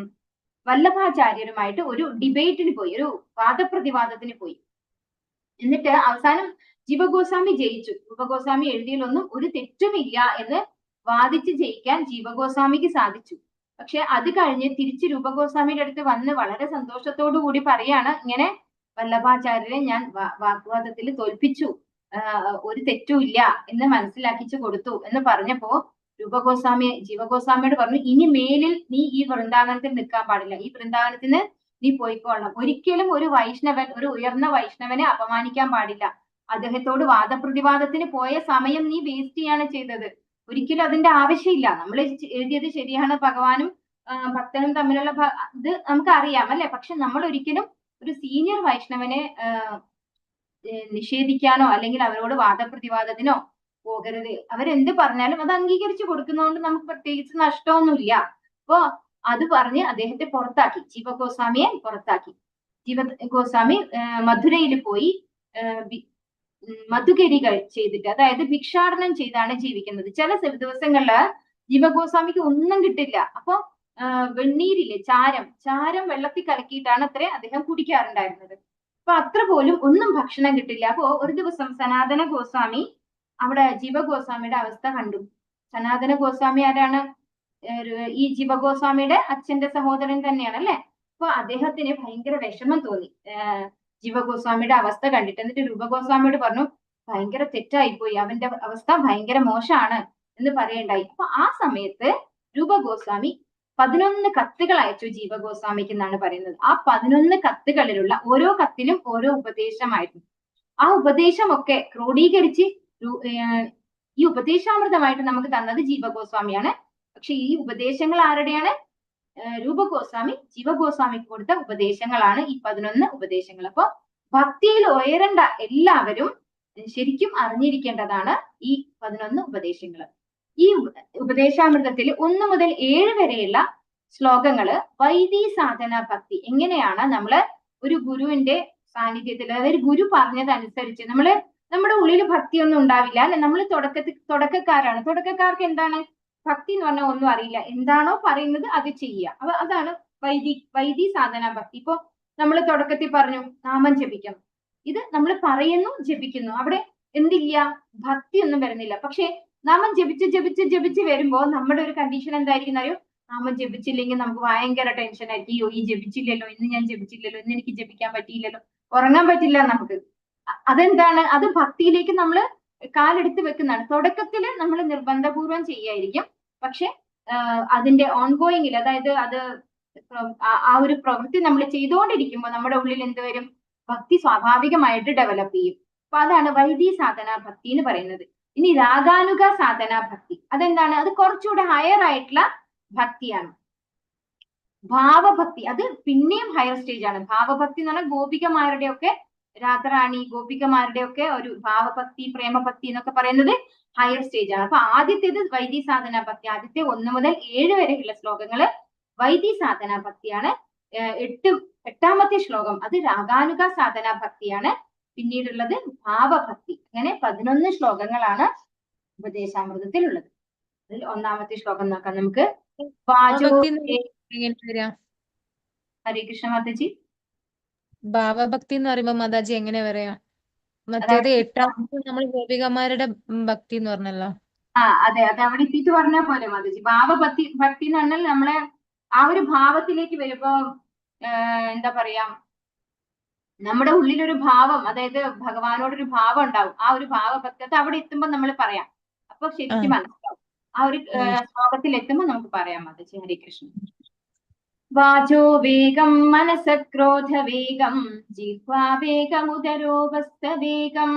വല്ലഭാചാര്യരുമായിട്ട് ഒരു ഡിബേറ്റിന് പോയി, ഒരു വാദപ്രതിവാദത്തിന് പോയി. എന്നിട്ട് അവസാനം ജീവഗോസ്വാമി ജയിച്ചു. രൂപഗോസ്വാമി എഴുതിയതിലൊന്നും ഒരു തെറ്റുമില്ല എന്ന് വാദിച്ച് ജയിക്കാൻ ജീവഗോസ്വാമിക്ക് സാധിച്ചു. പക്ഷെ അത് കഴിഞ്ഞ് തിരിച്ച് രൂപഗോസ്വാമിയുടെ അടുത്ത് വന്ന് വളരെ സന്തോഷത്തോടു കൂടി പറയാണ്, ഇങ്ങനെ വല്ലഭാചാര്യരെ ഞാൻ വാഗ്വാദത്തിൽ തോൽപ്പിച്ചു, ഒരു തെറ്റുമില്ല എന്ന് മനസ്സിലാക്കിച്ചു കൊടുത്തു എന്ന് പറഞ്ഞപ്പോ ജീവഗോസ്വാമിയോട് പറഞ്ഞു, ഇനി മേലിൽ നീ ഈ വൃന്ദാവനത്തിൽ നിൽക്കാൻ പാടില്ല, ഈ വൃന്ദാവനത്തിന് നീ പോയിക്കൊള്ളണം, ഒരിക്കലും ഒരു വൈഷ്ണവൻ, ഒരു ഉയർന്ന വൈഷ്ണവനെ അപമാനിക്കാൻ പാടില്ല, അദ്ദേഹത്തോട് വാദപ്രതിവാദത്തിന് പോയ സമയം നീ വേസ്റ്റ് ചെയ്യാണ് ചെയ്തത്. ഒരിക്കലും അതിന്റെ ആവശ്യമില്ല. നമ്മൾ എഴുതിയത് ശരിയാണ്, ഭഗവാനും ഭക്തനും തമ്മിലുള്ള ഇത് നമുക്ക് അറിയാം അല്ലെ. പക്ഷെ നമ്മൾ ഒരിക്കലും ഒരു സീനിയർ വൈഷ്ണവനെ നിഷേധിക്കാനോ അല്ലെങ്കിൽ അവരോട് വാദപ്രതിവാദത്തിനോ പോകരുത്. അവരെന്ത് പറഞ്ഞാലും അത് അംഗീകരിച്ചു കൊടുക്കുന്നതുകൊണ്ട് നമുക്ക് പ്രത്യേകിച്ച് നഷ്ടമൊന്നുമില്ല. അപ്പോ അത് പറഞ്ഞ് അദ്ദേഹത്തെ പുറത്താക്കി, ജീവഗോസ്വാമിയെ പുറത്താക്കി. ജീവഗോസ്വാമി മധുരയിൽ പോയി മധുകരി ചെയ്തിട്ട്, അതായത് ഭിക്ഷാടനം ചെയ്താണ് ജീവിക്കുന്നത്. ചില ദിവസങ്ങളില് ജീവഗോസ്വാമിക്ക് ഒന്നും കിട്ടില്ല. അപ്പൊ വെണ്ണീരില്ലേ, ചാരം വെള്ളത്തിൽ കലക്കിയിട്ടാണ് അത്ര അദ്ദേഹം കുടിക്കാറുണ്ടായിരുന്നത്. അപ്പൊ അത്ര പോലും ഒന്നും ഭക്ഷണം കിട്ടില്ല. അപ്പോ ഒരു ദിവസം സനാതന ഗോസ്വാമി അവിടെ ജീവഗോസ്വാമിയുടെ അവസ്ഥ കണ്ടു. സനാതന ഗോസ്വാമി ആരാണ്? ഈ ജീവഗോസ്വാമിയുടെ അച്ഛന്റെ സഹോദരൻ തന്നെയാണ് അല്ലെ. അപ്പൊ അദ്ദേഹത്തിന് ഭയങ്കര വിഷമം തോന്നി ജീവഗോസ്വാമിയുടെ അവസ്ഥ കണ്ടിട്ട്. എന്നിട്ട് രൂപഗോസ്വാമിയോട് പറഞ്ഞു, ഭയങ്കര തെറ്റായിപ്പോയി, അവന്റെ അവസ്ഥ ഭയങ്കര മോശമാണ് എന്ന് പറയണ്ടായി. അപ്പൊ ആ സമയത്ത് രൂപഗോസ്വാമി 11 കത്തുകൾ അയച്ചു ജീവഗോസ്വാമിക്ക് എന്നാണ് പറയുന്നത്. ആ 11 കത്തുകളിലുള്ള ഓരോ കത്തിലും ഓരോ ഉപദേശമായിരുന്നു. ആ ഉപദേശമൊക്കെ ക്രോഡീകരിച്ച് ഈ ഉപദേശാമൃതമായിട്ട് നമുക്ക് തന്നത് ജീവഗോസ്വാമിയാണ്. പക്ഷെ ഈ ഉപദേശങ്ങൾ ആരുടെയാണ്? രൂപഗോസ്വാമി ജീവഗോസ്വാമിക്ക് കൊടുത്ത ഉപദേശങ്ങളാണ് ഈ 11 ഉപദേശങ്ങൾ. അപ്പൊ ഭക്തിയിൽ ഉയരേണ്ട എല്ലാവരും ശരിക്കും അറിഞ്ഞിരിക്കേണ്ടതാണ് ഈ 11 ഉപദേശങ്ങൾ. ഈ ഉപദേശാമൃതത്തിൽ 1 മുതൽ 7 വരെയുള്ള ശ്ലോകങ്ങള് വൈദി സാധന ഭക്തി, എങ്ങനെയാണ് നമ്മള് ഒരു ഗുരുവിന്റെ സാന്നിധ്യത്തിൽ, അതായത് ഗുരു പറഞ്ഞതനുസരിച്ച് നമ്മുടെ ഉള്ളിൽ ഭക്തിയൊന്നും ഉണ്ടാവില്ല അല്ലെ. നമ്മൾ തുടക്കക്കാരാണ്. തുടക്കക്കാർക്ക് എന്താണ് ഭക്തി എന്ന് പറഞ്ഞാൽ ഒന്നും അറിയില്ല. എന്താണോ പറയുന്നത് അത് ചെയ്യുക. അപ്പൊ അതാണ് വൈദി സാധന ഭക്തി. ഇപ്പൊ നമ്മൾ തുടക്കത്തിൽ പറഞ്ഞു നാമം ജപിക്കണം, ഇത് നമ്മൾ പറയുന്നു, ജപിക്കുന്നു, അവിടെ എന്തില്ല, ഭക്തി ഒന്നും വരുന്നില്ല. പക്ഷെ നാമം ജപിച്ച് വരുമ്പോ നമ്മുടെ ഒരു കണ്ടീഷൻ എന്തായിരിക്കും അറിയോ? നാമം ജപിച്ചില്ലെങ്കിൽ നമുക്ക് ഭയങ്കര ടെൻഷൻ ആയിരിക്കും. അയ്യോ, ഈ ജപിച്ചില്ലല്ലോ, ഇന്ന് ഞാൻ ജപിച്ചില്ലല്ലോ, ഇന്ന് എനിക്ക് ജപിക്കാൻ പറ്റിയില്ലല്ലോ, ഉറങ്ങാൻ പറ്റില്ല നമുക്ക്. അതെന്താണ്? അത് ഭക്തിയിലേക്ക് നമ്മൾ കാലെടുത്ത് വെക്കുന്നതാണ്. തുടക്കത്തിൽ നമ്മൾ നിർബന്ധപൂർവം ചെയ്യായിരിക്കും. പക്ഷെ അതിന്റെ ഓൺഗോയിങ്ങിൽ, അതായത് അത് ആ ഒരു പ്രവൃത്തി നമ്മൾ ചെയ്തുകൊണ്ടിരിക്കുമ്പോൾ നമ്മുടെ ഉള്ളിൽ എന്ത് വരും? ഭക്തി സ്വാഭാവികമായിട്ട് ഡെവലപ്പ് ചെയ്യും. അപ്പൊ അതാണ് വൈദി സാധന ഭക്തി എന്ന് പറയുന്നത്. ഇനി രാഗാനുഗ സാധന ഭക്തി, അതെന്താണ്? അത് കുറച്ചുകൂടെ ഹയർ ആയിട്ടുള്ള ഭക്തിയാണ്. ഭാവഭക്തി അത് പിന്നെയും ഹയർ സ്റ്റേജ് ആണ്. ഭാവഭക്തി എന്ന് പറഞ്ഞാൽ ഗോപികമാരുടെ ഒക്കെ, രാധാറാണി ഗോപികമാരുടെ ഒക്കെ ഒരു ഭാവഭക്തി, പ്രേമഭക്തി എന്നൊക്കെ പറയുന്നത് ഹയർ സ്റ്റേജ് ആണ്. അപ്പൊ ആദ്യത്തേത് വൈദി സാധന ഭക്തി. ആദ്യത്തെ 1 മുതൽ 7 വരെയുള്ള ശ്ലോകങ്ങള് വൈദി സാധന ഭക്തിയാണ്. എട്ടാമത്തെ ശ്ലോകം അത് രാഗാനുഗ സാധന ഭക്തിയാണ്. പിന്നീടുള്ളത് ഭാവഭക്തി. അങ്ങനെ 11 ശ്ലോകങ്ങളാണ് ഉപദേശാമൃതത്തിലുള്ളത്. അതിൽ ഒന്നാമത്തെ ശ്ലോകം നോക്കാം നമുക്ക്. ഹരേ കൃഷ്ണ മാതാജി. ഭാവഭക്തി എന്ന് പറയുമ്പോ മാതാജി എങ്ങനെ പറയാ? മറ്റേത് 8ാമത്തെ നമ്മൾ ഗോപികമാരുടെ ഭക്തി എന്ന് പറഞ്ഞല്ലോ. അതെ അവിടെ എത്തിയിട്ട് പറഞ്ഞാൽ പോലെ മാതാജി. ഭാവഭക്തി എന്ന് പറഞ്ഞാൽ നമ്മളെ ആ ഒരു ഭാവത്തിലേക്ക് വരുമ്പോ എന്താ പറയാ, നമ്മുടെ ഉള്ളിലൊരു ഭാവം, അതായത് ഭഗവാനോടൊരു ഭാവം ഉണ്ടാവും. ആ ഒരു ഭാവഭക്തി അത് അവിടെ എത്തുമ്പോൾ നമ്മൾ പറയാം. അപ്പൊ ശരിക്കും മനസ്സിലാവും. ആ ഒരു ശ്ലോകത്തിൽ എത്തുമ്പോൾ നമുക്ക് പറയാം മാതാജി. ഹരേ കൃഷ്ണ. വാചോ വേഗം മനസ ക്രോധ വേഗം ജിഹ്വാ വേഗമുദരോപസ്ഥ വേഗം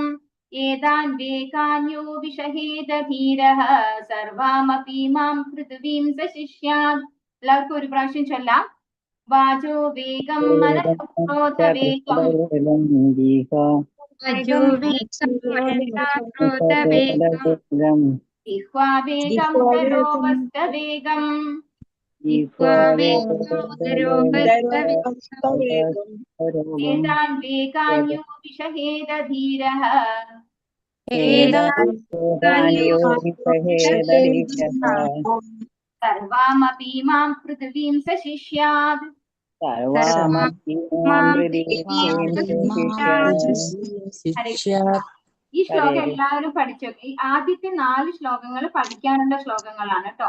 ഏതാൻ വേഗാന്യോ വിഷഹേത ധീരഃ സർവാമപി മാം പൃഥിവീം സശിഷ്യാത്. എല്ലാവർക്കും ഒരു പ്രാവശ്യം ചൊല്ലാം. വാചോ വേഗം മനസ ക്രോധ വേഗം ജിഹ്വാ വേഗമുദരോപസ്ഥ വേഗം ഏതാൻ വേഗാന്യോ വിഷഹേത ധീരഃ സർവാമപി മാം പൃഥിവീം സശിഷ്യാത്. ഈ ശ്ലോകം എല്ലാവരും പഠിച്ചു. ഈ ആദ്യത്തെ 4 ശ്ലോകങ്ങൾ പഠിക്കാനുള്ള ശ്ലോകങ്ങളാണ് കേട്ടോ.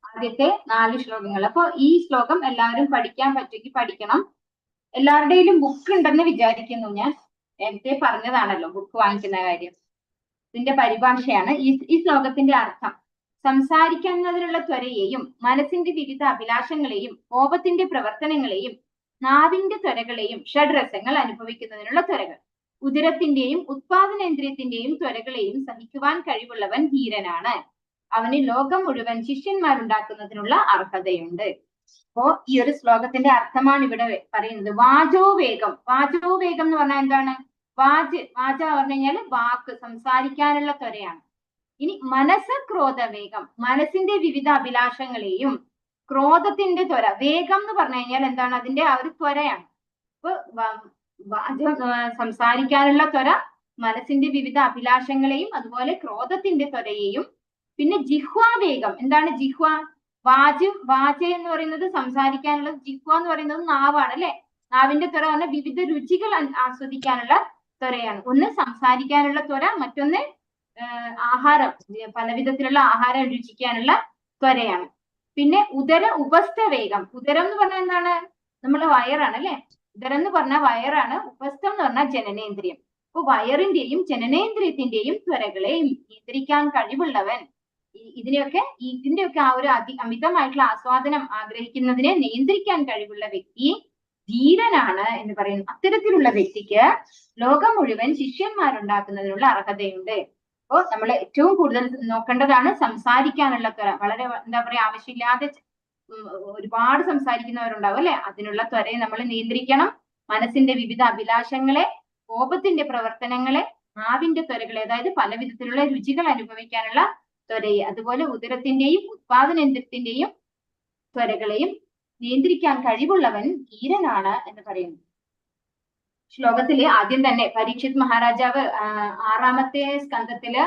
ആദ്യത്തെ 4 ശ്ലോകങ്ങൾ. അപ്പൊ ഈ ശ്ലോകം എല്ലാവരും പഠിക്കാൻ പറ്റുമെങ്കിൽ പഠിക്കണം. എല്ലാവരുടെയും ബുക്ക് ഉണ്ടെന്ന് വിചാരിക്കുന്നു. ഞാൻ നേരത്തെ പറഞ്ഞതാണല്ലോ ബുക്ക് വാങ്ങിക്കുന്ന കാര്യം. ഇതിന്റെ പരിഭാഷയാണ് ഈ ശ്ലോകത്തിന്റെ അർത്ഥം. സംസാരിക്കുന്നതിനുള്ള ത്വരയെയും മനസ്സിന്റെ വിവിധ അഭിലാഷങ്ങളെയും കോപത്തിന്റെ പ്രവർത്തനങ്ങളെയും നാവിന്റെ ത്വരകളെയും ഷഡ്രസങ്ങൾ അനുഭവിക്കുന്നതിനുള്ള ത്വരകൾ ഉദരത്തിന്റെയും ഉത്പാദനേന്ദ്രിയത്തിന്റെയും ത്വരകളെയും സഹിക്കുവാൻ കഴിവുള്ളവൻ ധീരനാണ്. അവന് ലോകം മുഴുവൻ ശിഷ്യന്മാരുണ്ടാക്കുന്നതിനുള്ള അർഹതയുണ്ട്. അപ്പോ ഈ ഒരു ശ്ലോകത്തിന്റെ അർത്ഥമാണ് ഇവിടെ പറയുന്നത്. വാചോവേഗം. വാചോവേഗം എന്ന് പറഞ്ഞാൽ എന്താണ്? വാച പറഞ്ഞു കഴിഞ്ഞാൽ വാക്ക്, സംസാരിക്കാനുള്ള ത്വരയാണ്. ഇനി മനസ്സ് ക്രോധവേഗം, മനസ്സിന്റെ വിവിധ അഭിലാഷങ്ങളെയും ക്രോധത്തിന്റെ ത്വര. വേഗം എന്ന് പറഞ്ഞു കഴിഞ്ഞാൽ എന്താണ്? അതിന്റെ ആ ഒരു ത്വരയാണ്. അപ്പൊ സംസാരിക്കാനുള്ള ത്വര, മനസ്സിന്റെ വിവിധ അഭിലാഷങ്ങളെയും അതുപോലെ ക്രോധത്തിന്റെ ത്വരയെയും. പിന്നെ ജിഹ്വാവേഗം. എന്താണ് ജിഹ്വ? വാച എന്ന് പറയുന്നത് സംസാരിക്കാനുള്ള, ജിഹ്വ എന്ന് പറയുന്നത് നാവാണ് അല്ലെ? നാവിന്റെ ത്വര പറഞ്ഞാൽ വിവിധ രുചികൾ ആസ്വദിക്കാനുള്ള ത്വരയാണ്. ഒന്ന് സംസാരിക്കാനുള്ള ത്വര, മറ്റൊന്ന് ആഹാരം, പല വിധത്തിലുള്ള ആഹാരം രുചിക്കാനുള്ള ത്വരയാണ്. പിന്നെ ഉദര ഉപസ്ഥവേഗം. ഉദരം എന്ന് പറഞ്ഞാൽ എന്താണ്? നമ്മളെ വയറാണ് അല്ലെ? ഉദരം എന്ന് പറഞ്ഞാൽ വയറാണ്. ഉപസ്ഥം എന്ന് പറഞ്ഞാൽ ജനനേന്ദ്രിയം. അപ്പൊ വയറിന്റെയും ജനനേന്ദ്രിയത്തിന്റെയും ത്വരകളെയും നിയന്ത്രിക്കാൻ കഴിവുള്ളവൻ. ഇതിന്റെയൊക്കെ ആ ഒരു അമിതമായിട്ടുള്ള ആസ്വാദനം ആഗ്രഹിക്കുന്നതിനെ നിയന്ത്രിക്കാൻ കഴിവുള്ള വ്യക്തി ധീരനാണ് എന്ന് പറയുന്നു. അത്തരത്തിലുള്ള വ്യക്തിക്ക് ലോകം മുഴുവൻ ശിഷ്യന്മാരുണ്ടാക്കുന്നതിനുള്ള അർഹതയുണ്ട്. അപ്പോൾ നമ്മൾ ഏറ്റവും കൂടുതൽ നോക്കേണ്ടതാണ് സംസാരിക്കാനുള്ള ത്വര. വളരെ എന്താ പറയാ, ആവശ്യമില്ലാതെ ഒരുപാട് സംസാരിക്കുന്നവരുണ്ടാവും അല്ലെ? അതിനുള്ള ത്വരയെ നമ്മൾ നിയന്ത്രിക്കണം. മനസ്സിന്റെ വിവിധ അഭിലാഷങ്ങളെ, കോപത്തിന്റെ പ്രവർത്തനങ്ങളെ, നാവിന്റെ ത്വരകളെ, അതായത് പല വിധത്തിലുള്ള രുചികൾ അനുഭവിക്കാനുള്ള ത്വരയെ, അതുപോലെ ഉദരത്തിന്റെയും ഉത്പാദനേന്ദ്രിയത്തിന്റെയും ത്വരകളെയും നിയന്ത്രിക്കാൻ കഴിവുള്ളവൻ ധീരനാണ് എന്ന് പറയുന്നു. ശ്ലോകത്തില് ആദ്യം തന്നെ പരീക്ഷിത് മഹാരാജാവ് 6ാമത്തെ സ്കന്ധത്തില്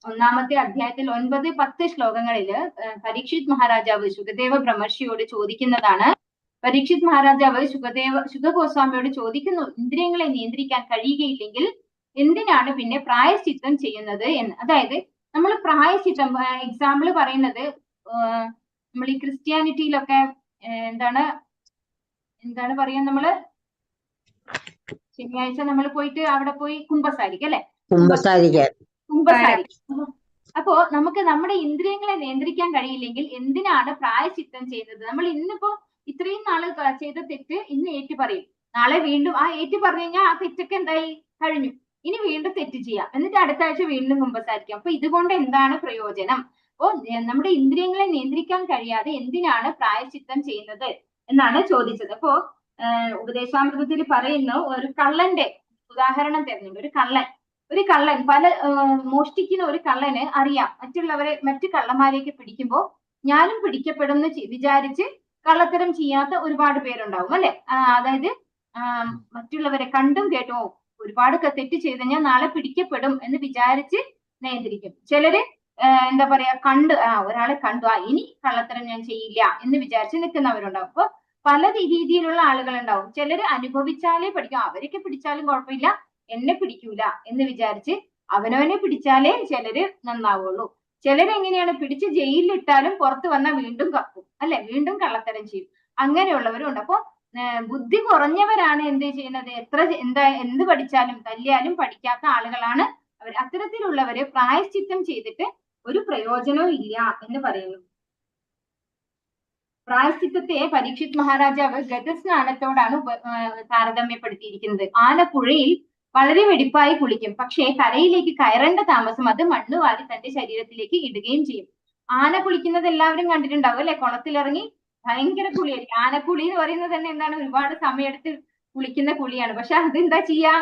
1ാമത്തെ അധ്യായത്തിൽ 9-10 ശ്ലോകങ്ങളില് പരീക്ഷിത് മഹാരാജാവ് ശുകദേവ ബ്രഹ്മർഷിയോട് ചോദിക്കുന്നതാണ്. പരീക്ഷിത് മഹാരാജാവ് ശുകഗോസ്വാമിയോട് ചോദിക്കുന്നു, ഇന്ദ്രിയങ്ങളെ നിയന്ത്രിക്കാൻ കഴിയുകയില്ലെങ്കിൽ എന്തിനാണ് പിന്നെ പ്രായശ്ചിത്തം ചെയ്യുന്നത് എന്ന്. അതായത് നമ്മൾ പ്രായശ്ചിത്തം, എക്സാമ്പിൾ പറയുന്നത് നമ്മൾ ഈ ക്രിസ്ത്യാനിറ്റിയിലൊക്കെ എന്താണ് പറയാ, നമ്മള് ശനിയാഴ്ച നമ്മൾ പോയിട്ട് അവിടെ പോയി കുമ്പസാരിക്കും അല്ലെ? കുമ്പസാരിക്കും. അപ്പോ നമുക്ക് നമ്മുടെ ഇന്ദ്രിയങ്ങളെ നിയന്ത്രിക്കാൻ കഴിയില്ലെങ്കിൽ എന്തിനാണ് പ്രായശ്ചിത്തം ചെയ്യുന്നത്? നമ്മൾ ഇന്നിപ്പോ ഇത്രയും നാള് ചെയ്ത തെറ്റ് ഇന്ന് ഏറ്റു പറയും, നാളെ വീണ്ടും ആ ഏറ്റു പറഞ്ഞു കഴിഞ്ഞാൽ ആ തെറ്റൊക്കെ എന്തായി കഴിഞ്ഞു, ഇനി വീണ്ടും തെറ്റ് ചെയ്യാം, എന്നിട്ട് അടുത്ത ആഴ്ച വീണ്ടും കുമ്പസാരിക്കാം. അപ്പൊ ഇതുകൊണ്ട് എന്താണ് പ്രയോജനം? അപ്പോ നമ്മുടെ ഇന്ദ്രിയങ്ങളെ നിയന്ത്രിക്കാൻ കഴിയാതെ എന്തിനാണ് പ്രായശ്ചിത്തം ചെയ്യുന്നത് എന്നാണ് ചോദിച്ചത്. അപ്പോ ഉപദേശാമൃതത്തിൽ പറയുന്ന ഒരു കള്ളന്റെ ഉദാഹരണം തരുന്നുണ്ട്. ഒരു കള്ളൻ മോഷ്ടിക്കുന്ന ഒരു കള്ളന് അറിയാം മറ്റു കള്ളന്മാരെയൊക്കെ പിടിക്കുമ്പോൾ ഞാനും പിടിക്കപ്പെടും എന്ന് വിചാരിച്ച് കള്ളത്തരം ചെയ്യാത്ത ഒരുപാട് പേരുണ്ടാവും അല്ലെ? അതായത് മറ്റുള്ളവരെ കണ്ടും കേട്ടോ ഒരുപാട് തെറ്റ് ചെയ്ത് ഞാൻ നാളെ പിടിക്കപ്പെടും എന്ന് വിചാരിച്ച് നിയന്ത്രിക്കും. ചിലര് എന്താ പറയാ, ഒരാളെ കണ്ടു, ഇനി കള്ളത്തരം ഞാൻ ചെയ്യില്ല എന്ന് വിചാരിച്ച് നിൽക്കുന്നവരുണ്ടാവും. അപ്പൊ പല രീതിയിലുള്ള ആളുകളുണ്ടാവും. ചിലര് അനുഭവിച്ചാലേ പഠിക്കും, അവരൊക്കെ പിടിച്ചാലും കുഴപ്പമില്ല, എന്നെ പിടിക്കൂല എന്ന് വിചാരിച്ച് അവനവനെ പിടിച്ചാലേ ചിലര് നന്നാവുള്ളൂ. ചിലരെങ്ങനെയാണ്, പിടിച്ച് ജയിലിലിട്ടാലും പുറത്ത് വന്നാൽ വീണ്ടും കക്കും അല്ലെ? വീണ്ടും കള്ളത്തരം ചെയ്യും. അങ്ങനെയുള്ളവരും ഉണ്ട്. അപ്പൊ ബുദ്ധി കുറഞ്ഞവരാണ് എന്ത് ചെയ്യുന്നത്? എന്ത് പഠിച്ചാലും തല്ലിയാലും പഠിക്കാത്ത ആളുകളാണ് അവർ. അത്തരത്തിലുള്ളവര് പ്രായശ്ചിത്തം ചെയ്തിട്ട് ഒരു പ്രയോജനവും ഇല്ല എന്ന് പറയുന്നു. പ്രായശ്ചിത്തത്തെ പരീക്ഷിത് മഹാരാജാവ് ഗജസ്നാനത്തോടാണ് താരതമ്യപ്പെടുത്തിയിരിക്കുന്നത്. ആലപ്പുഴയിൽ വളരെ വെടിപ്പായി കുളിക്കും, പക്ഷേ കരയിലേക്ക് കയറേണ്ട താമസം അത് മണ്ണ് വാരി തന്റെ ശരീരത്തിലേക്ക് ഇടുകയും ചെയ്യും. ആന കുളിക്കുന്നത് എല്ലാവരും കണ്ടിട്ടുണ്ടാവും അല്ലെ? കുളത്തിലിറങ്ങി ഭയങ്കര കുളിയായിരിക്കും. ആനക്കുളി എന്ന് പറയുന്നത് തന്നെ എന്താണ്, ഒരുപാട് സമയമെടുത്ത് കുളിക്കുന്ന കുളിയാണ്. പക്ഷെ അതെന്താ ചെയ്യാ,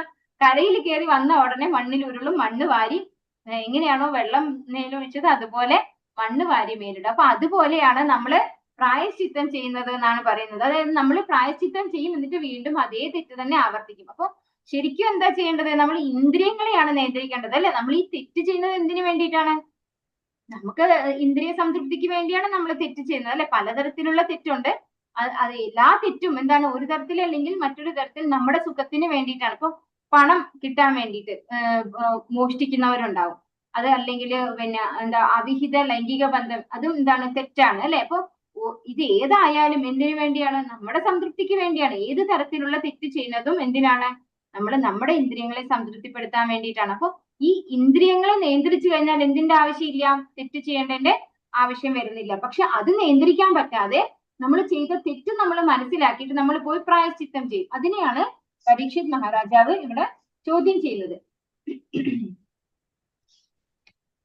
കരയിൽ കയറി വന്ന ഉടനെ മണ്ണിൽ ഉരുളും, മണ്ണ് വാരി എങ്ങനെയാണോ വെള്ളം മേലൊഴിച്ചത് അതുപോലെ മണ്ണ് വാരി മേലിടും. അപ്പൊ അതുപോലെയാണ് നമ്മള് പ്രായശ്ചിത്തം ചെയ്യുന്നത് എന്നാണ് പറയുന്നത്. അതായത് നമ്മൾ പ്രായശ്ചിത്തം ചെയ്യും, എന്നിട്ട് വീണ്ടും അതേ തെറ്റ് തന്നെ ആവർത്തിക്കും. അപ്പൊ ശരിക്കും എന്താ ചെയ്യേണ്ടത്? നമ്മൾ ഇന്ദ്രിയങ്ങളെയാണ് നിയന്ത്രിക്കേണ്ടത് അല്ലെ? നമ്മൾ ഈ തെറ്റ് ചെയ്യുന്നത് എന്തിനു വേണ്ടിയിട്ടാണ്? നമുക്ക് ഇന്ദ്രിയ സംതൃപ്തിക്ക് വേണ്ടിയാണ് നമ്മൾ തെറ്റ് ചെയ്യുന്നത് അല്ലെ? പലതരത്തിലുള്ള തെറ്റുണ്ട്. അത് എല്ലാ തെറ്റും എന്താണ്, ഒരു തരത്തിൽ അല്ലെങ്കിൽ മറ്റൊരു തരത്തിൽ നമ്മുടെ സുഖത്തിന് വേണ്ടിയിട്ടാണ്. ഇപ്പൊ പണം കിട്ടാൻ വേണ്ടിയിട്ട് മോഷ്ടിക്കുന്നവരുണ്ടാവും. അത് അല്ലെങ്കിൽ പിന്നെ അവിഹിത ലൈംഗിക ബന്ധം, അതും എന്താണ്, തെറ്റാണ് അല്ലെ? അപ്പൊ ഇത് ഏതായാലും എന്തിനു വേണ്ടിയാണ്? നമ്മുടെ സംതൃപ്തിക്ക് വേണ്ടിയാണ്. ഏത് തരത്തിലുള്ള തെറ്റ് ചെയ്യുന്നതും എന്തിനാണ്? നമ്മൾ നമ്മുടെ ഇന്ദ്രിയങ്ങളെ സംതൃപ്തിപ്പെടുത്താൻ വേണ്ടിയിട്ടാണ്. അപ്പൊ ഈ ഇന്ദ്രിയങ്ങളെ നിയന്ത്രിച്ചു കഴിഞ്ഞാൽ എന്തിന്റെ ആവശ്യമില്ല? തെറ്റ് ചെയ്യേണ്ടതിന്റെ ആവശ്യം വരുന്നില്ല. പക്ഷെ അത് നിയന്ത്രിക്കാൻ പറ്റാതെ നമ്മൾ ചെയ്ത തെറ്റ് നമ്മൾ മനസ്സിലാക്കിയിട്ട് നമ്മൾ പോയി പ്രായശ്ചിത്തം ചെയ്യും. അതിനെയാണ് പരീക്ഷിത് മഹാരാജാവ് ഇവിടെ ചോദ്യം ചെയ്യുന്നത്.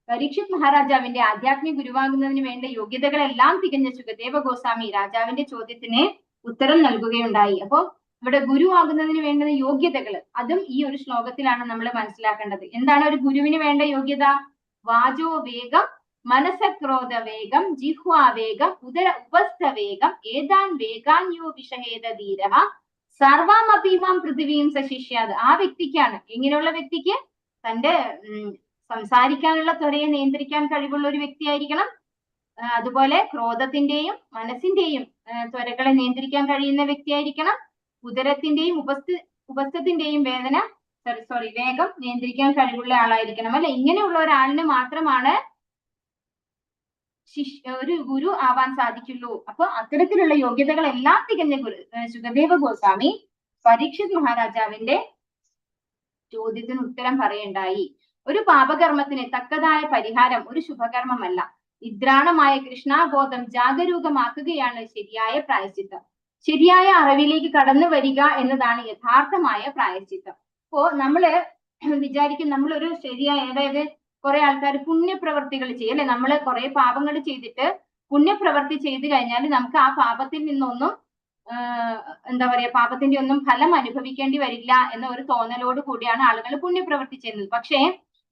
പരീക്ഷിത് മഹാരാജാവിന്റെ ആധ്യാത്മിക ഗുരുവാകുന്നതിന് വേണ്ട യോഗ്യതകളെല്ലാം തികഞ്ഞ സുഖദേവ ഗോസ്വാമി രാജാവിന്റെ ചോദ്യത്തിന് ഉത്തരം നൽകുകയുണ്ടായി. അപ്പോ ഇവിടെ ഗുരു ആകുന്നതിന് വേണ്ടുന്ന യോഗ്യതകൾ അതും ഈ ഒരു ശ്ലോകത്തിലാണ് നമ്മൾ മനസ്സിലാക്കേണ്ടത്. എന്താണ് ഒരു ഗുരുവിന് വേണ്ട യോഗ്യത? വാചോ വേഗം, മനസക്രോധ വേഗം, ജിഹ്വാ വേഗം, ഉദര ഉപസ്ഥ വേഗം, ഏതാൻ വേഗാന്യോ വിഷഹേദ ധീരഃ സർവമപീമാം പൃഥിവീം സശിഷ്യാത്. ആ വ്യക്തിക്കാണ്. എങ്ങനെയുള്ള വ്യക്തിക്ക്? തന്റെ സംസാരിക്കാനുള്ള ത്വരയെ നിയന്ത്രിക്കാൻ കഴിവുള്ള ഒരു വ്യക്തിയായിരിക്കണം. അതുപോലെ ക്രോധത്തിന്റെയും മനസ്സിന്റെയും ത്വരകളെ നിയന്ത്രിക്കാൻ കഴിയുന്ന വ്യക്തിയായിരിക്കണം. ഉദരത്തിന്റെയും ഉപസ്ഥത്തിന്റെയും വേഗം നിയന്ത്രിക്കാൻ കഴിവുള്ള ആളായിരിക്കണം. അല്ലെ, ഇങ്ങനെയുള്ള ഒരാളിന് മാത്രമാണ് ഒരു ഗുരു ആവാൻ സാധിക്കുള്ളൂ. അപ്പൊ അത്തരത്തിലുള്ള യോഗ്യതകളെല്ലാം തികഞ്ഞ സുഖദേവ ഗോസ്വാമി പരീക്ഷിത് മഹാരാജാവിന്റെ ചോദ്യത്തിന് ഉത്തരം പറയണ്ടായി. ഒരു പാപകർമ്മത്തിന് തക്കതായ പരിഹാരം ഒരു ശുഭകർമ്മമല്ല. നിദ്രാണമായ കൃഷ്ണാബോധം ജാഗരൂകമാക്കുകയാണ് ശരിയായ പ്രായശ്ചിത്തം. ശരിയായ അറിവിലേക്ക് കടന്നു വരിക എന്നതാണ് യഥാർത്ഥമായ പ്രായശ്ചിത്തം. അപ്പോ നമ്മള് വിചാരിക്കും നമ്മളൊരു ശരിയായ, അതായത് കുറെ ആൾക്കാർ പുണ്യപ്രവർത്തികൾ ചെയ്യും അല്ലെ. നമ്മൾ കുറെ പാപങ്ങൾ ചെയ്തിട്ട് പുണ്യപ്രവർത്തി ചെയ്തു കഴിഞ്ഞാൽ നമുക്ക് ആ പാപത്തിൽ നിന്നൊന്നും എന്താ പറയാ, പാപത്തിന്റെ ഒന്നും ഫലം അനുഭവിക്കേണ്ടി വരില്ല എന്ന ഒരു തോന്നലോട് കൂടിയാണ് ആളുകൾ പുണ്യപ്രവർത്തി ചെയ്യുന്നത്. പക്ഷേ